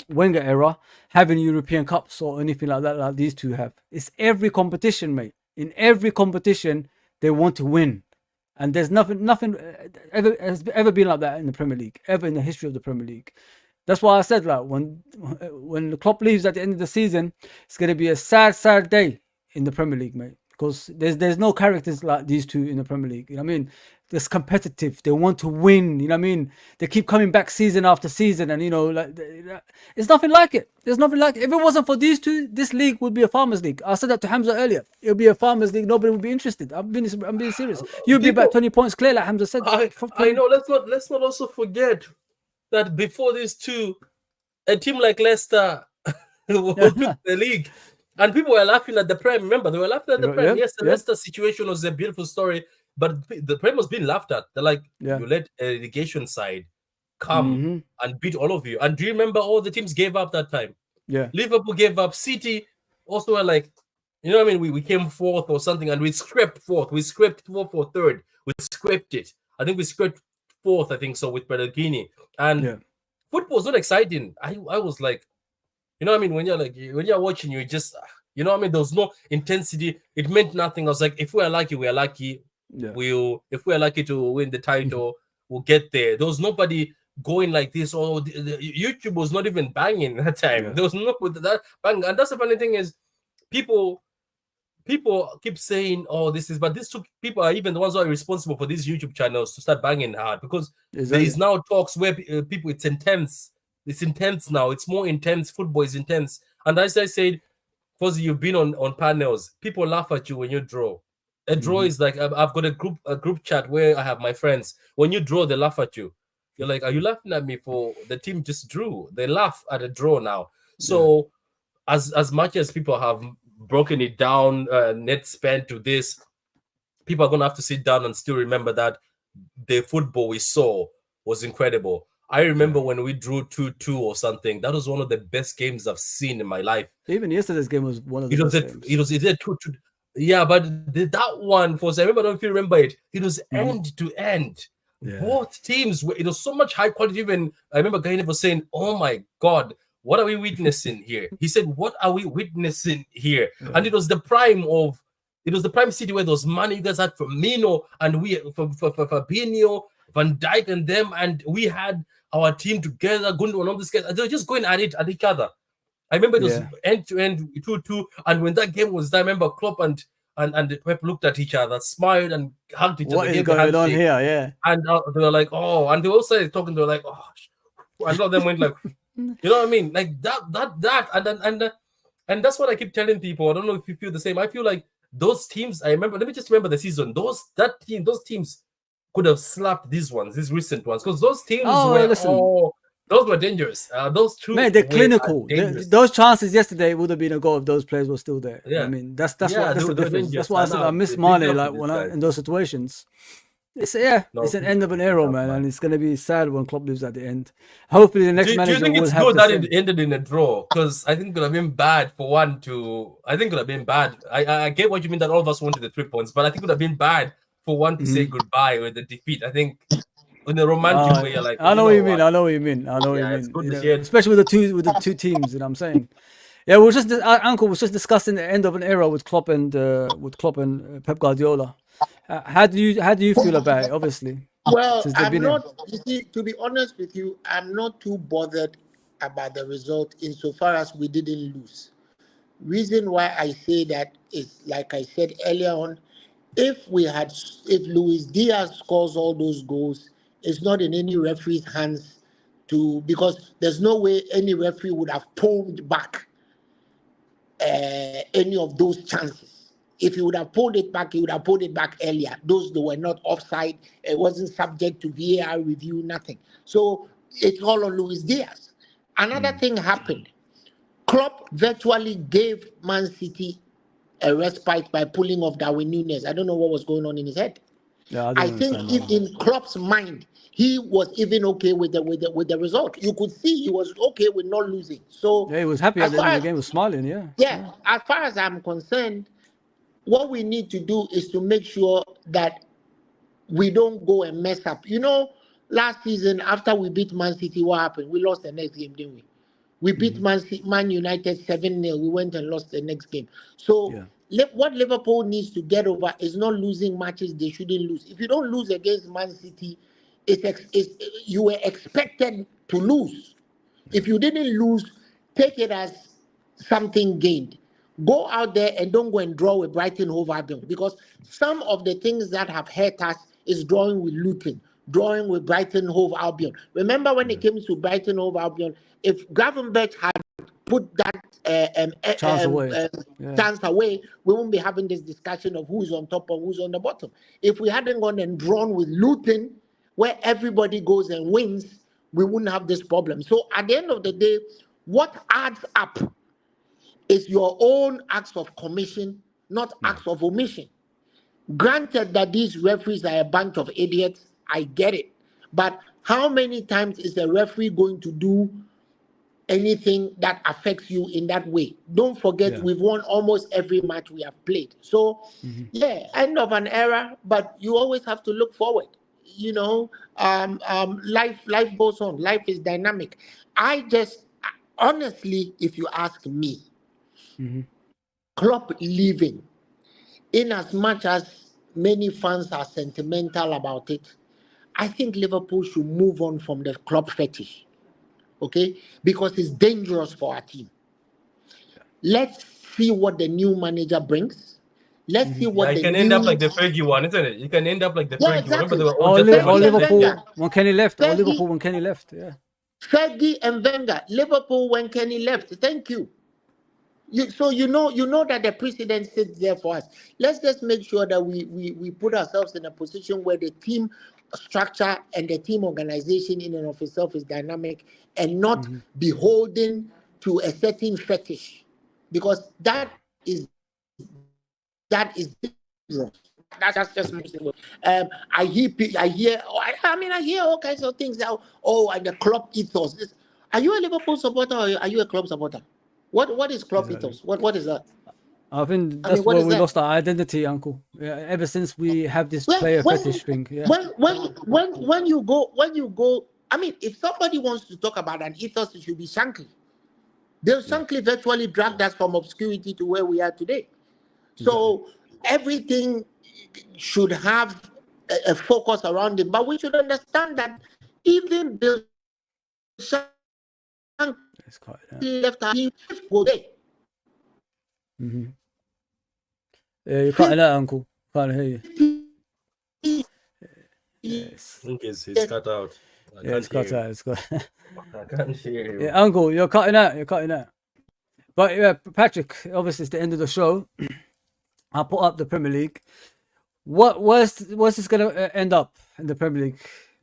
Wenger era having European Cups or anything like that, like these two have. It's every competition, mate. In every competition, they want to win. And there's nothing has ever been like that in the Premier League, ever in the history of the Premier League. That's why I said, like, when the Klopp leaves at the end of the season, it's going to be a sad day in the Premier League, mate. Because there's no characters like these two in the Premier League. You know what I mean? It's competitive. They want to win. You know what I mean? They keep coming back season after season, and it's nothing like it. There's nothing like it. If it wasn't for these two, this league would be a farmers' league. I said that to Hamza earlier. It'll be a farmers' league. Nobody would be interested. I'm being serious. You'll be about 20 points clear, like Hamza said. I know. Let's not also forget that before these two, a team like Leicester won the league. And people were laughing at the Prem. Remember, they were laughing at the Prem. Yes, the Leicester situation was a beautiful story, but the Prem was being laughed at. They're like, you let a relegation side come and beat all of you. And do you remember all the teams gave up that time? Yeah. Liverpool gave up. City also were like, you know what I mean? We came fourth or something, and we scraped fourth. We scraped fourth or third. We scraped it. I think we scraped fourth, I think so, with Pellegrini. And football's not exciting. I was like, you know what I mean? When you're watching, you just, you know what I mean? There was no intensity. It meant nothing. I was like, if we are lucky, we are lucky. Yeah. If we are lucky to win the title, we'll get there. There was nobody going like this. Or the YouTube was not even banging that time. There was no that bang. And that's the funny thing is, people keep saying, "Oh, this is," but these two people are even the ones who are responsible for these YouTube channels to start banging hard, because there is now talks where people, it's intense. It's intense now. It's more intense. Football is intense. And as I said, because you've been on panels, people laugh at you when you draw. A draw is like, I've got a group chat where I have my friends. When you draw, they laugh at you. You're like, are you laughing at me for the team just drew? They laugh at a draw now. So as much as people have broken it down, net spent to this, people are going to have to sit down and still remember that the football we saw was incredible. I remember when we drew 2-2 or something. That was one of the best games I've seen in my life. Even yesterday's game was one of the best games. It was 2-2. Yeah, but that one, I remember, I don't know if you remember it. It was end to end. Yeah. Both teams, it was so much high quality. Even I remember Gaine was saying, "Oh my God, what are we witnessing here?" He said, "What are we witnessing here?" Yeah. And it was the prime city where those money you guys had from Mino and we for Fabinho, Van Dijk and them, and we had our team together, Gundogan and all these guys. They were just going at each other. I remember it was end to end 2-2, and when that game was done, I remember Klopp and Pep looked at each other, smiled and hugged each other. What is going on here? Yeah, and they were like, "Oh," and they also talking. They were like, "Oh," and all of them went like, you know what I mean, like that, and that's what I keep telling people. I don't know if you feel the same. I feel like those teams. I remember. Let me just remember the season. Those teams could have slapped these recent ones, because those teams those were dangerous. Those two, man, they're clinical. Those chances yesterday would have been a goal if those players were still there. Yeah, I mean that's the difference. That's why I said I miss Mane, like in those situations. It's an end of an era, man, and it's gonna be sad when Klopp leaves at the end. Hopefully, the next manager will have. Do you think it's good that it ended in a draw? Because I think it could have been bad for one to. I think it could have been bad. I get what you mean, that all of us wanted the 3 points, but I think it would have been bad for one to say goodbye with the defeat. I think. In a romantic way, you're like, I know what you mean. It's good to hear. Especially with the two teams. You know what I'm saying? Yeah, our uncle was just discussing the end of an era with Klopp and Pep Guardiola. How do you feel about it? Obviously, well, I'm not. You see, to be honest with you, I'm not too bothered about the result insofar as we didn't lose. Reason why I say that is, like I said earlier on, if Luis Diaz scores all those goals, it's not in any referee's hands because there's no way any referee would have pulled back any of those chances. If he would have pulled it back, he would have pulled it back earlier. Those that were not offside, it wasn't subject to VAR review, nothing. So it's all on Luis Diaz. Another thing happened. Klopp virtually gave Man City a respite by pulling off Darwin Núñez. I don't know what was going on in his head. Yeah, I think in Klopp's mind, he was even okay with the result. You could see he was okay with not losing. So yeah, he was happy at the end of the game. He was smiling. Yeah. As far as I'm concerned, what we need to do is to make sure that we don't go and mess up. You know, last season after we beat Man City, what happened? We lost the next game, didn't we? We beat Man United 7-0. We went and lost the next game. So what Liverpool needs to get over is not losing matches they shouldn't lose. If you don't lose against Man City, you were expected to lose. If you didn't lose, take it as something gained. Go out there and don't go and draw with Brighton Hove Albion, because some of the things that have hurt us is drawing with Luton, drawing with Brighton Hove Albion. Remember when it came to Brighton Hove Albion, if Gravenberch had put that Chance away. chance away, we won't be having this discussion of who's on top and who's on the bottom. If we hadn't gone and drawn with Luton, where everybody goes and wins, we wouldn't have this problem. So at the end of the day, what adds up is your own acts of commission, not acts of omission. Granted that these referees are a bunch of idiots, I get it. But how many times is a referee going to do anything that affects you in that way? Don't forget, we've won almost every match we have played. So, end of an era, but you always have to look forward. You know, life goes on. Life is dynamic. Honestly, if you ask me, Klopp leaving, in as much as many fans are sentimental about it, I think Liverpool should move on from the Klopp fetish, okay? Because it's dangerous for our team. Let's see what the new manager brings. Let's see what you can end up like the Fergie one, isn't it? You can end up like the Fergie one. Remember, they were all just Liverpool when Kenny left. Or Liverpool when Kenny left. Yeah. Fergie and Wenger. Liverpool when Kenny left. Thank you. So you know that the precedent sits there for us. Let's just make sure that we put ourselves in a position where the team structure and the team organization in and of itself is dynamic and not beholden to a certain fetish, because that is dangerous. That's just my I hear all kinds of things now. Oh, and the club ethos. Are you a Liverpool supporter or are you a club supporter? What is club ethos? What is that? I think that's where we lost our identity, Uncle. Yeah, ever since we have this player fetish thing. Yeah. When you go, I mean, if somebody wants to talk about an ethos, it should be Shankly. Shankly virtually dragged us from obscurity to where we are today. So everything should have a focus around it, but we should understand that even Bill Shankly left our team go there. Yeah, you're cutting out, Uncle. Can't hear you. Yes. He's cut out. It's cut out. It's cut. I can't hear you. Yeah, Uncle, you're cutting out. You're cutting out. But yeah, Patrick, obviously it's the end of the show. I'll put up the Premier League. Where's this gonna end up in the Premier League?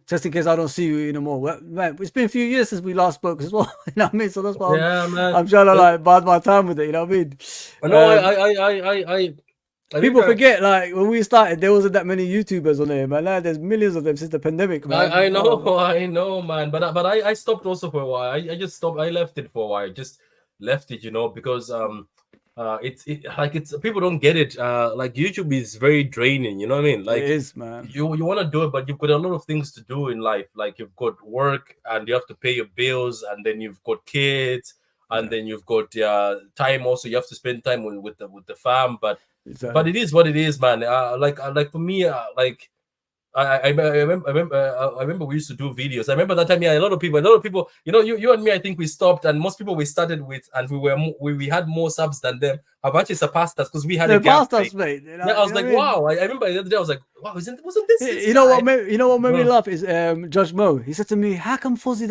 Just in case I don't see you anymore. Well, man, it's been a few years since we last spoke as well. You know what I mean? So that's why I'm trying to bide my time with it. You know what I mean? I people forget, like, when we started, there wasn't that many YouTubers on there, man. Now there's millions of them since the pandemic, man. I know, man. But I stopped also for a while. I just stopped. I left it for a while. Just left it, because it's people don't get it. Like, YouTube is very draining. You know what I mean? Like, it is, man. You want to do it, but you've got a lot of things to do in life. Like, you've got work, and you have to pay your bills, and then you've got kids, and then you've got time also. You have to spend time with the fam, but. Exactly. But it is what it is, man. Like for me, I remember we used to do videos. I remember that time, a lot of people, you and me, I think we stopped, and most people we started with, and we had more subs than them, have actually surpassed us because we had a gap. Passed us, mate. You know, I was like, wow. I remember the other day, I was like, wow, wasn't this? You know what made me laugh is Judge Mo. He said to me, "How come Fozzie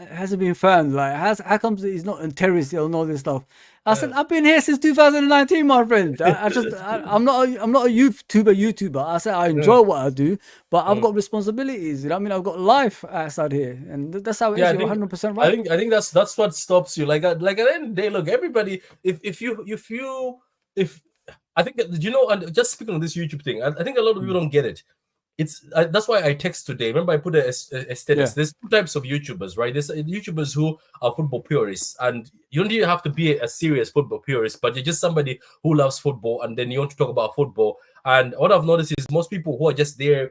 hasn't been found? Like, how come he's not in terrorist and all this stuff?" I said, I've been here since 2019, my friend. I'm not a YouTuber. I said I enjoy what I do, but I've got responsibilities. You know what I mean? I've got life outside here, and that's how it is. You're 100% right. I think that's what stops you. Like at the end of the day, look, everybody. If I think and just speaking on this YouTube thing, I think a lot of people don't get it. That's why I text today. Remember, I put a status. Yeah. There's two types of YouTubers, right? There's YouTubers who are football purists, and you don't even have to be a serious football purist, but you're just somebody who loves football, and then you want to talk about football. And what I've noticed is most people who are just there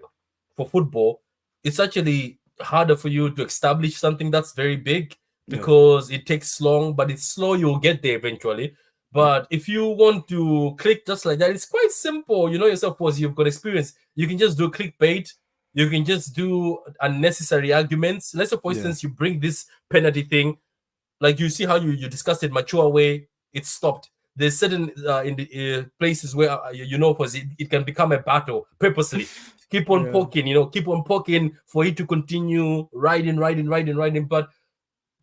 for football, it's actually harder for you to establish something that's very big because it takes long, but it's slow. You'll get there eventually. But if you want to click just like that, it's quite simple. You know yourself, because you've got experience. You can just do clickbait. You can just do unnecessary arguments. Let's say, for instance, you bring this penalty thing. Like, you see how you discussed it mature way. It's stopped. There's certain in the places where, because it can become a battle purposely. keep on Yeah. poking, keep on poking for it to continue riding. But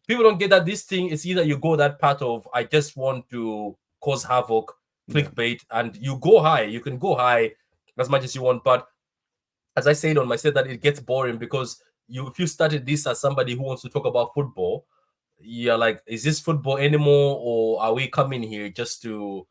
people don't get that this thing is either you go that path of I just want to cause havoc, clickbait, and you go high. You can go high as much as you want, but as I said on my set, that it gets boring because if you started this as somebody who wants to talk about football, you're like, is this football anymore, or are we coming here just to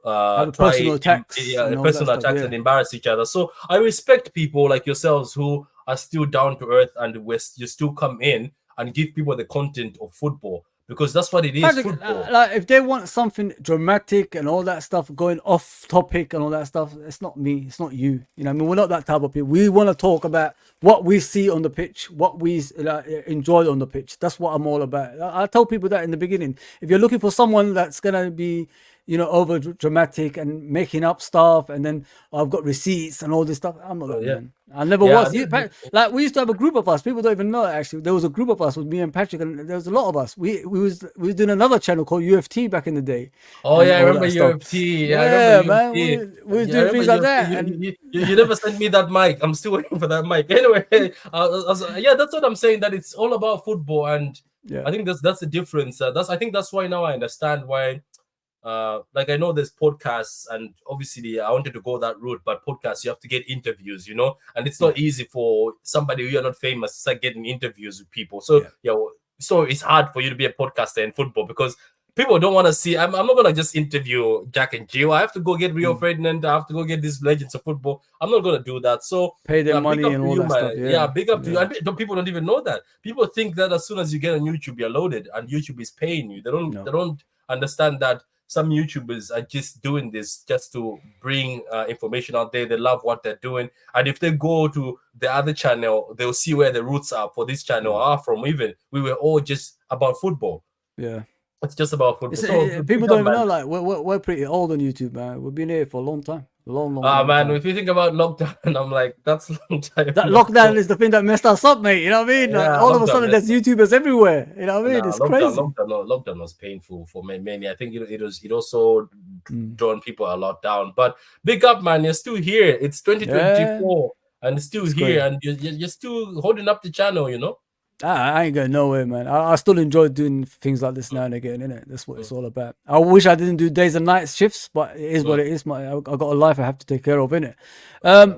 Have a try personal attacks and all that personal stuff, attacks yeah. and embarrass each other? So I respect people like yourselves who are still down to earth and you still come in and give people the content of football, because that's what it is. Patrick, Football. like if they want something dramatic and all that stuff, going off topic and all that stuff, it's not me, it's not you. You know, what I mean, we're not that type of people. We want to talk about what we see on the pitch, what we enjoy on the pitch. That's what I'm all about. I tell people that in the beginning. If you're looking for someone that's gonna be, over dramatic and making up stuff, and then I've got receipts and all this stuff, I'm not that man. I never was. Like we used to have a group of us. People don't even know it, actually. There was a group of us with me and Patrick, and there was a lot of us. We was doing another channel called UFT back in the day. Oh yeah, I remember UFT. Yeah, man. We was doing things like that. You never sent me that mic. I'm still waiting for that mic. Anyway, yeah, that's what I'm saying. That it's all about football, and I think that's the difference. I think that's why now I understand why. Like I know there's podcasts, and obviously I wanted to go that route, but podcasts you have to get interviews, and it's not easy for somebody who you're not famous to start getting interviews with people. So so it's hard for you to be a podcaster in football because people don't want to see. I'm not gonna just interview Jack and Gio. I have to go get Rio Ferdinand. I have to go get these legends of football. I'm not gonna do that. So pay them money and all that stuff. Yeah, big up to you. And people don't even know that. People think that as soon as you get on YouTube, you're loaded, and YouTube is paying you. They don't understand that. Some YouTubers are just doing this just to bring information out there. They love what they're doing. And if they go to the other channel, they'll see where the roots are for this channel are from. Even we were all just about football. Yeah. It's just about football. So, people don't even know, like, we're pretty old on YouTube, man. We've been here for a long time. Long time. If you think about lockdown, I'm like, that's a long time. That lockdown is the thing that messed us up, mate. You know what I mean? Yeah, like, all of a sudden, there's YouTubers everywhere. You know what I mean? It's crazy. Lockdown was painful for many. I think it also drawn people a lot down. But big up, man. You're still here. It's 2024, and it's still here, and you're still holding up the channel, I ain't going nowhere, man. I still enjoy doing things like this now and again, innit? That's what it's all about. I wish I didn't do days and nights shifts, but it is what it is. I got a life I have to take care of, innit?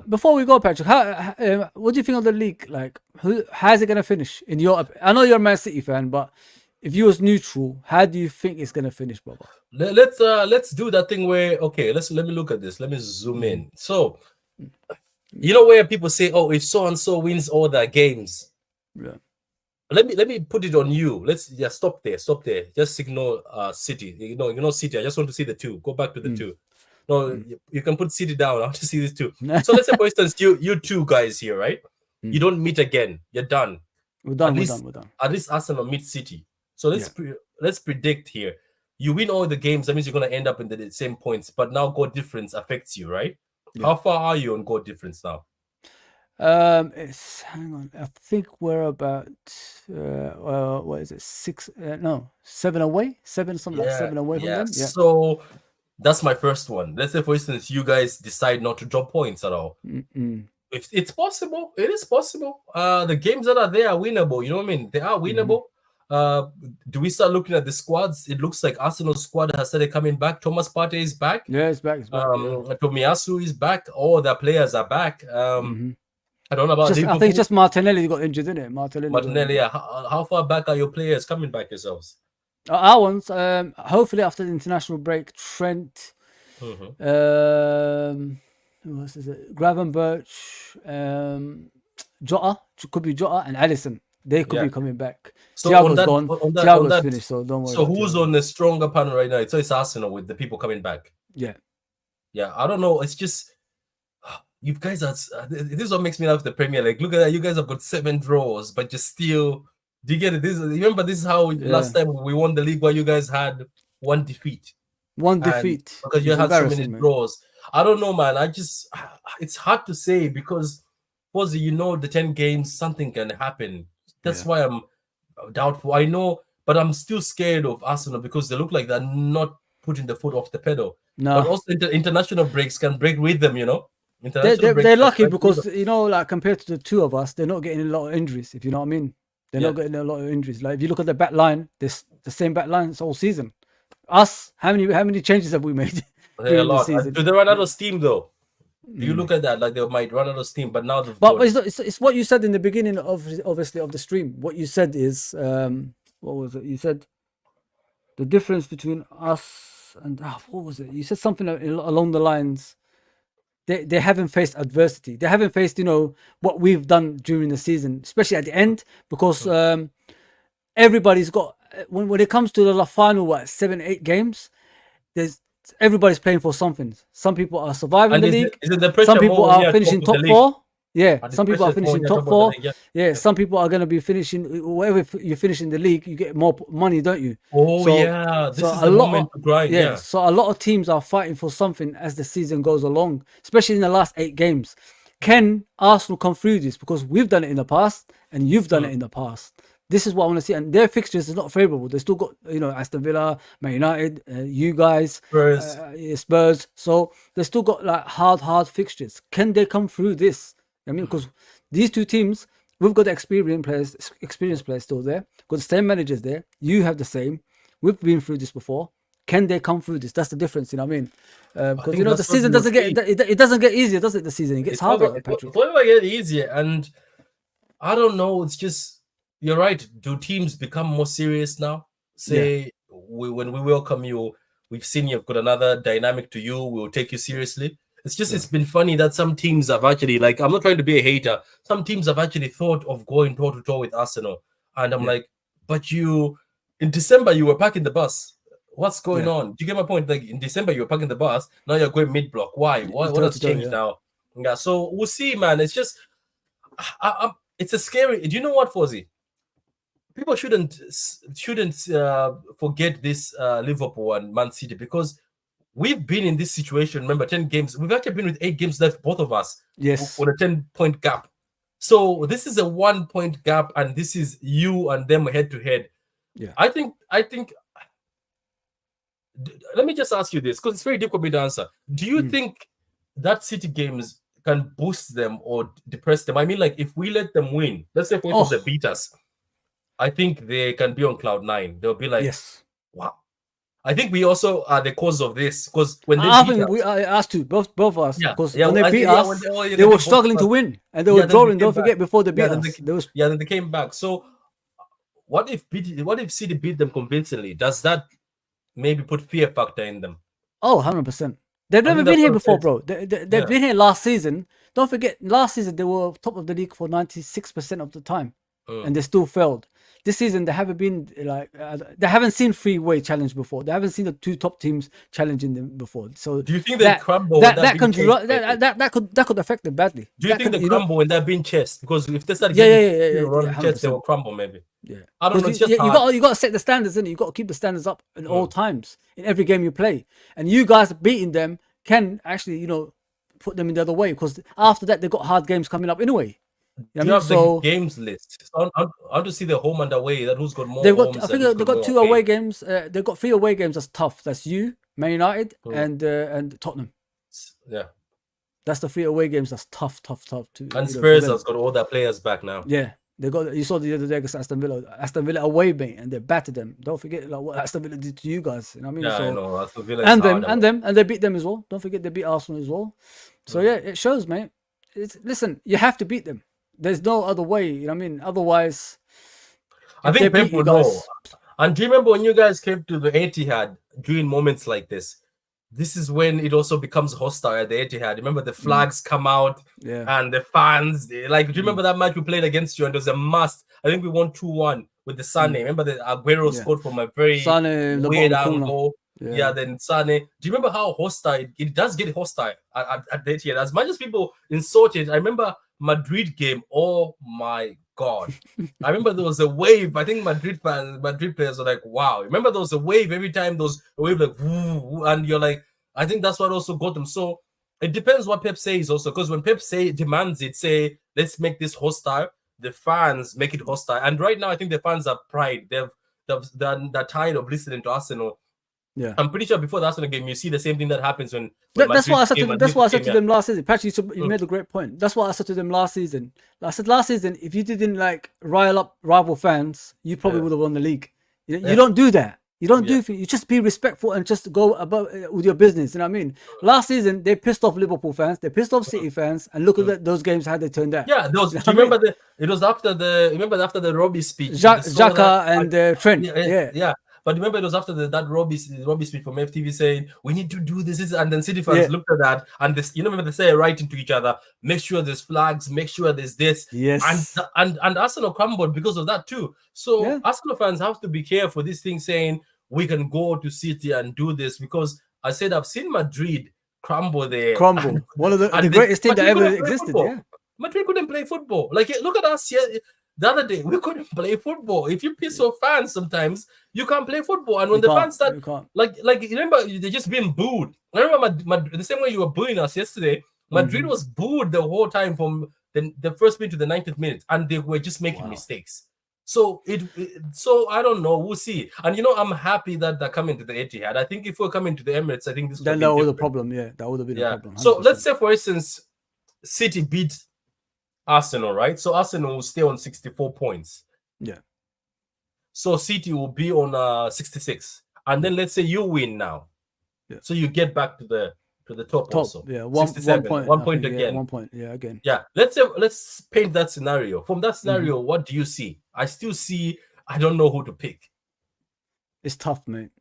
Before we go, Patrick, what do you think of the league? Like, how's it going to finish? I know you're a Man City fan, but if you was neutral, how do you think it's going to finish, brother? Let's do that thing where, okay, let me look at this. Let me zoom in. So, where people say, oh, if so-and-so wins all their games. Yeah. Let me put it on you. Stop there. Just ignore City. You City. I just want to see the two. Go back to the two. No, you can put City down. I want to see this too. So let's say, for instance, you two guys here, right? You don't meet again. You're done. We're done. At least Arsenal meet City. So let's predict here. You win all the games. That means you're gonna end up in the same points. But now goal difference affects you, right? Yeah. How far are you on goal difference now? Hang on. I think we're about what is it? 7 away. 7 something like 7 away from them. Yeah. So that's my first one. Let's say, for instance, you guys decide not to drop points at all. If it's possible, it is possible. The games that are there are winnable. You know what I mean? They are winnable. Do we start looking at the squads? It looks like Arsenal's squad has started coming back. Thomas Partey is back. Yeah, it's back. Tomiyasu is back. All the players are back. I don't know about I think it's just Martinelli got injured, isn't it? Martinelli, yeah. How far back are your players coming back yourselves? Our ones, hopefully after the international break, Trent, who else is it? Gravenberch, Jota, could be Jota, and Alisson. They could be coming back. So Thiago's gone. Thiago's finished, so don't worry. So who's on the stronger panel right now? So it's Arsenal with the people coming back. Yeah. Yeah, I don't know. It's just... You guys are. This is what makes me love the Premier League. Look at that. You guys have got 7 draws, but you still. Do you get it? Remember, this is how last time we won the league, where you guys had 1 defeat. Because you had so many draws. I don't know, man. It's hard to say because, the 10 games, something can happen. That's why I'm doubtful. I know, but I'm still scared of Arsenal because they look like they're not putting the foot off the pedal. No. But also, international breaks can break with them, International break. They're lucky because, you know, like compared to the two of us, they're not getting a lot of injuries, if you know what I mean. They're not getting a lot of injuries. Like if you look at the back line, this the same back lines all season. Us, how many changes have we made a during the lot. season? Do they run out of steam though? Do you look at that like they might run out of steam, but now they've But got- it's what you said in the beginning of obviously of the stream. What you said is what was it? You said the difference between us and what was it? You said something along the lines. They haven't faced adversity. They haven't faced, you know, what we've done during the season, especially at the end, because everybody's got when it comes to the final 7-8 games, everybody's playing for something. Some people are surviving And the is league. it the pressure Some people more when are you're finishing top top of the league? four. Yeah, And the some people are pressure is more finishing when you're top top four. of the league, Yeah, some people are going to be finishing whatever you finish in the league, you get more money, don't you? Oh So- yeah, this so is a the lot moment of- to grind. Yeah. So a lot of teams are fighting for something as the season goes along, especially in the last 8 games. Can Arsenal come through this? Because we've done it in the past and you've done it in the past. This is what I want to see. And their fixtures is not favourable. They still got, you know, Aston Villa, Man United, you guys, Spurs. Spurs. So they still got like hard fixtures. Can they come through this? I mean, because these two teams, we've got the experienced players still there. Got the same managers there. You have the same. We've been through this before. Can they come through this? That's the difference, you know what I mean? Because think you know the that's what season we'll doesn't get it doesn't get easier, does it? The season it gets harder, Patrick. It's never get easier, and I don't know. It's just you're right. Do teams become more serious now? Say when we welcome you, we've seen you've got another dynamic to you. We'll take you seriously. It's just it's been funny that some teams have actually, like, I'm not trying to be a hater. Some teams have actually thought of going toe to toe with Arsenal, and I'm like, but you in December you were parking the bus. What's going on? Do you get my point? Like in December you were parking the bus. Now you're going mid block. Why? What has changed now? Yeah. So we'll see, man. It's just it's a scary. Do you know what, Fozzy? People shouldn't forget this Liverpool and Man City, because we've been in this situation. Remember, 10 games. We've actually been with 8 games left, both of us. Yes. On a 10-point gap. So this is a 1-point gap, and this is you and them head to head. Yeah. I think. Let me just ask you this, because it's very difficult for me to answer. Do you think that City games can boost them or depress them? I mean, like, if we let them win, let's say for instance they beat us, I think they can be on cloud 9. They'll be like, Yes. wow. I think we also are the cause of this, because when they I beat think us, we us too, both of us, Yeah, because yeah, when they I beat think, yeah, us, when they they were beat both struggling of to us. win, and they Yeah, were then they drawing. came Don't forget back. before they beat then us, there was then they came back. So what if City beat them convincingly? Does that maybe put fear factor in them? 100%. They've never think been that's here what it before, is. bro. They've been here last season. Don't forget, last season they were top of the league for 96% of the time, and they still failed. This season they haven't been like they haven't seen three-way challenge before. They haven't seen the two top teams challenging them before. So Do you think they crumble when that being chased, that could affect them badly. Do you think they crumble when they're being chased? Because if they start Yeah, getting yeah, run chest, they 100%. will crumble maybe. Yeah, I don't know. It's just you hard. got to set the standards, innit? You got to keep the standards up at all times in every game you play. And you guys beating them can actually, you know, put them in the other way, because after that they got hard games coming up anyway. Do you have the games list? I want to see the home and away. That who's got more they've got. homes. I think they've got 2 away games. They've got 3 away games that's tough. That's you, Man United, and Tottenham. Yeah. That's the 3 away games that's tough to. And Spurs has got all their players back now. Yeah. They got. You saw the other day against Aston Villa away, mate, and they battered them. Don't forget like what Aston Villa did to you guys. You know what I mean? Yeah, So, I know. Aston Villa and they beat them as well. Don't forget they beat Arsenal as well. So yeah, it shows, mate. Listen, you have to beat them. There's no other way. You know what I mean? Otherwise, I think people know. And do you remember when you guys came to the Etihad during moments like this? This is when it also becomes hostile at the Etihad. Remember the flags come out, and the fans. Do you remember that match we played against you? And it was a must. I think we won 2-1 with the Sane. Remember the Aguero scored from a very weird angle. Yeah, then Sane. Do you remember how hostile it does get hostile at the Etihad? As much as people insult it, I remember Madrid game. Oh my God. I remember there was a wave. I think Madrid players were like, wow. Remember there was a wave every time, those wave like, woo, and you're like, I think that's what also got them. So it depends what Pep says also, because when Pep demands it, say, let's make this hostile, the fans make it hostile. And right now, I think the fans are pride. They're tired of listening to Arsenal. Yeah. I'm pretty sure before the Arsenal game, you see the same thing that happens when That's Madrid what I said. came, That's what I said to yeah. them last season. Patrick, you made a great point. That's what I said to them last season. I said last season, if you didn't like rile up rival fans, you probably would have won the league. You don't do that. You don't do. You just be respectful and just go about with your business. You know what I mean? Last season, they pissed off Liverpool fans. They pissed off City fans. And look at those games how they turned out. Yeah, those. Do you remember it was after the Robbie speech, Xhaka and Trent. Yeah. But remember, it was after that Robbie speech from FTV saying we need to do this, and then City fans looked at that, and this, you know, when they say right into each other, make sure there's flags, make sure there's this, yes, and Arsenal crumbled because of that too. So Arsenal fans have to be careful. This thing saying we can go to City and do this, because I said I've seen Madrid crumble there. One of the greatest teams that ever existed. Football. Yeah, Madrid couldn't play football. Like, look at us here. The other day, we couldn't play football. If you piss off fans, sometimes you can't play football. And when the fans start, like remember, they're just being booed. I remember the same way you were booing us yesterday. Madrid was booed the whole time from the first minute to the 90th minute, and they were just making mistakes. So so I don't know. We'll see. And you know, I'm happy that they're coming to the Etihad. I think if we're coming to the Emirates, I think this would be that was a problem. Yeah, that would have been a problem. 100%. So let's say, for instance, City beat Arsenal, right? So Arsenal will stay on 64 points. Yeah. So City will be on 66, and then let's say you win now. Yeah. So you get back to the top also. Yeah, 1 point. 1 point again. Yeah, 1 point. Yeah, again. Yeah. Let's paint that scenario. From that scenario, what do you see? I still see. I don't know who to pick. It's tough, mate.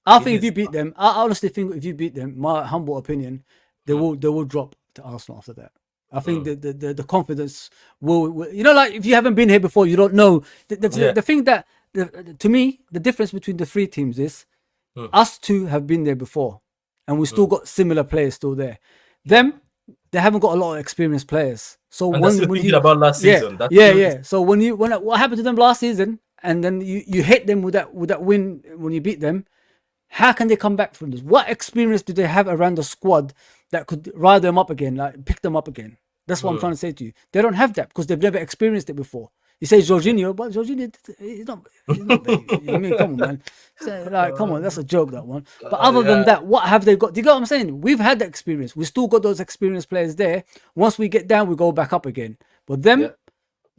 I think if you beat them, I honestly think if you beat them, my humble opinion, they will drop to Arsenal after that. I think the confidence will, you know, like if you haven't been here before, you don't know. The thing that, to me, the difference between the three teams is us two have been there before, and we still got similar players still there. Them, they haven't got a lot of experienced players. So and when thinking you about last season, So when what happened to them last season, and then you hit them with that win when you beat them, how can they come back from this? What experience do they have around the squad that could rise them up again, like pick them up again? That's what I'm trying to say to you. They don't have that because they've never experienced it before. You say Jorginho, but Jorginho, he's not I mean, come on, man. Like, come on, that's a joke, that one. But other than that, what have they got? Do you get what I'm saying? We've had the experience. We still got those experienced players there. Once we get down, we go back up again. But them,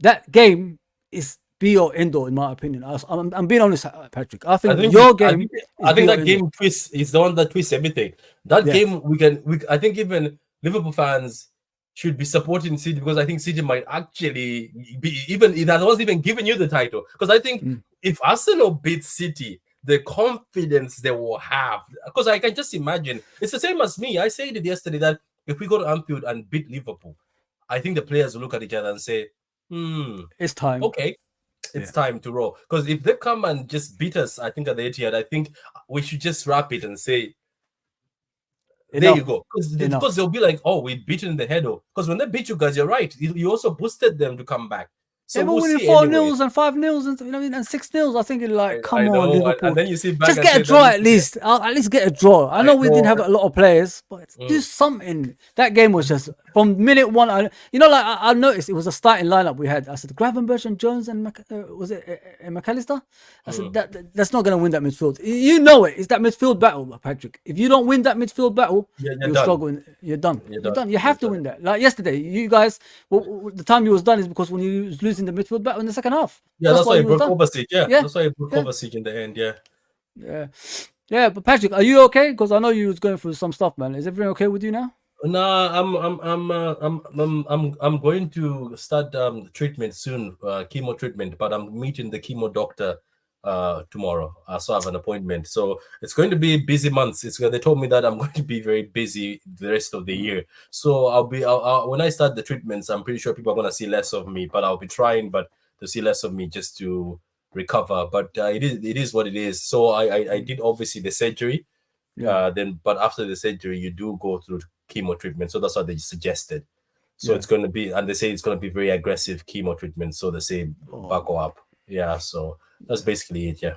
that game is be or end all, in my opinion. I'm being honest, Patrick. I think your game. I think that game twist is the one that twists everything. That game, I think even Liverpool fans should be supporting City, because I think City might actually be that wasn't even giving you the title. Because I think if Arsenal beat City, the confidence they will have, because I can just imagine it's the same as me. I said it yesterday that if we go to Anfield and beat Liverpool, I think the players will look at each other and say, it's time. Okay, it's time to roll. Because if they come and just beat us, I think at the Etihad, I think we should just wrap it and say, there you go. Because they'll be like, oh, we beat in the head. Because when they beat you guys, you're right. You also boosted them to come back. So we'll winning 4-0 and 5-0 and, you know, and 6-0. I think it's like, come on, Liverpool. And then you see back just get a draw at least. At least get a draw. I know we didn't have a lot of players, but do something. That game was just from minute one. I noticed it was a starting lineup we had. I said Gravenberch and Jones and McAllister. I said that's not going to win that midfield. You know it. It's that midfield battle, Patrick. If you don't win that midfield battle, you're struggling. You're done. You're done. You have to win that. Like yesterday, you guys, the time you was done is because when you was losing the midfield battle in the second half. Yeah, that's why you broke Kovacic. Yeah, that's why you broke Kovacic in the end. Yeah. But Patrick, are you okay? Because I know you was going through some stuff, man. Is everything okay with you now? No, I'm going to start treatment soon, chemo treatment. But I'm meeting the chemo doctor tomorrow. So I have an appointment. So it's going to be busy months. They told me that I'm going to be very busy the rest of the year. So I'll when I start the treatments, I'm pretty sure people are going to see less of me. But I'll be trying, to see less of me just to recover. But it is what it is. So I did obviously the surgery. But after the surgery, you do go through chemo treatment. So that's what they suggested. So it's going to be, and they say it's going to be very aggressive chemo treatment. So they say buckle up. Yeah. So that's basically it. Yeah.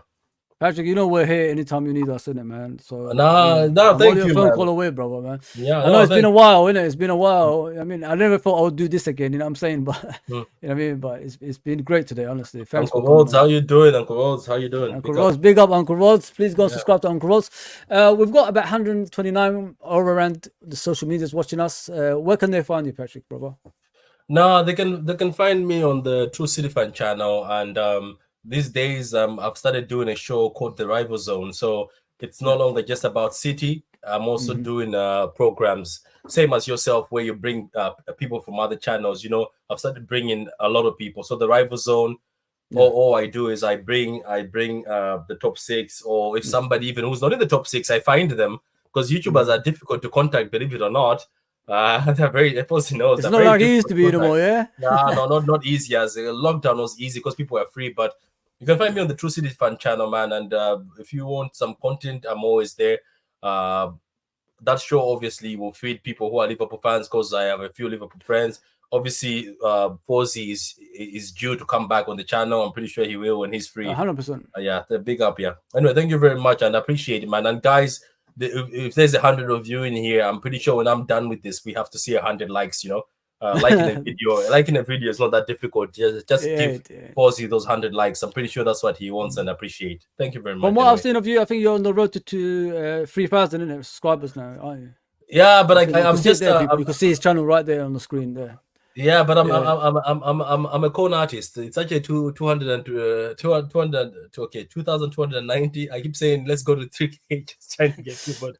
Patrick, you know we're here anytime you need us, innit, man? So Nah, yeah, nah, I'm thank only a you, phone man. call away, brother, man. Yeah, I know no, it's been thank a while, innit? It's been a while. I mean, I never thought I would do this again, you know what I'm saying? But Hmm. you know what I mean? But it's been great today, honestly. Thanks Uncle for coming Rhodes, how on. you doing? Uncle Rhodes, how you doing? Uncle Big up. Rods, big up Uncle Rods. Please go and Yeah. subscribe to Uncle Rods. We've got about 129 all around the social medias watching us. Where can they find you, Patrick, brother? No, they can find me on the True City Fan channel, and these days I've started doing a show called The Rival Zone. So it's no longer just about City. I'm also doing programs same as yourself, where you bring people from other channels. You know, I've started bringing a lot of people. So The Rival Zone. All I do is I bring the top six, or if somebody even who's not in the top six, I find them, because YouTubers are difficult to contact, believe it or not. They're very, everybody knows, It's they're not very like it used difficult to to be contact. anymore, yeah? Yeah, no, not easy. As lockdown was easy because people were free, but you can find me on the True City Fan channel, man. And if you want some content, I'm always there. That show obviously will feed people who are Liverpool fans, because I have a few Liverpool friends. Obviously, Fozzy is due to come back on the channel. I'm pretty sure he will when he's free. 100%. Yeah, the big up, yeah. Anyway, thank you very much, and I appreciate it, man. And guys, if there's 100 of you in here, I'm pretty sure when I'm done with this, we have to see 100 likes. You know, liking a video is not that difficult. Just give Fozzy those 100 likes. I'm pretty sure that's what he wants, and appreciate. Thank you very much. From what I've seen of you, I think you're on the road to 3,000 subscribers now, aren't you? Yeah, but I'm just you can see his channel right there on the screen there. Yeah, but I'm a con artist. It's actually 2,290. I keep saying let's go to 3K, just trying to get you, but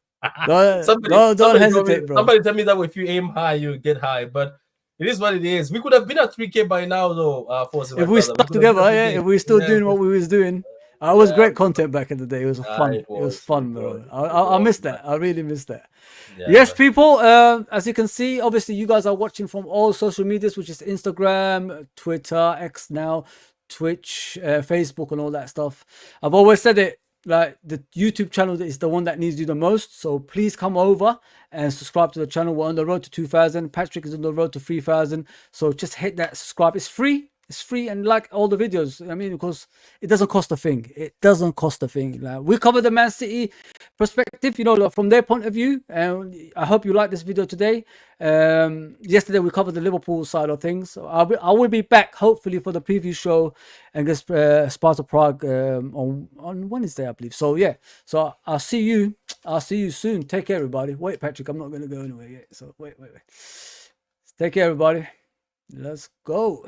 don't hesitate, bro. Somebody tell me that if you aim high, you get high. But it is what it is. We could have been at 3K by now, though. If we stuck together, if we still doing what we was doing. It was great content back in the day. It was fun. It was fun, bro. I missed that. I really missed that. Yeah, yes, people, as you can see, obviously you guys are watching from all social medias, which is Instagram, Twitter, X now, Twitch, Facebook, and all that stuff. I've always said it, like, the YouTube channel is the one that needs you the most. So please come over and subscribe to the channel. We're on the road to 2,000. Patrick is on the road to 3,000. So just hit that subscribe. It's free. It's free, and like all the videos, I mean, because it doesn't cost a thing. It doesn't cost a thing. Like, we cover the Man City perspective, you know, from their point of view. And I hope you like this video today. Yesterday we covered the Liverpool side of things. So I will be back hopefully for the preview show against Sparta Prague on Wednesday, I believe. So yeah, so I'll see you soon. Take care, everybody. Wait, Patrick, I'm not going to go anywhere yet. So wait. Take care, everybody. Let's go.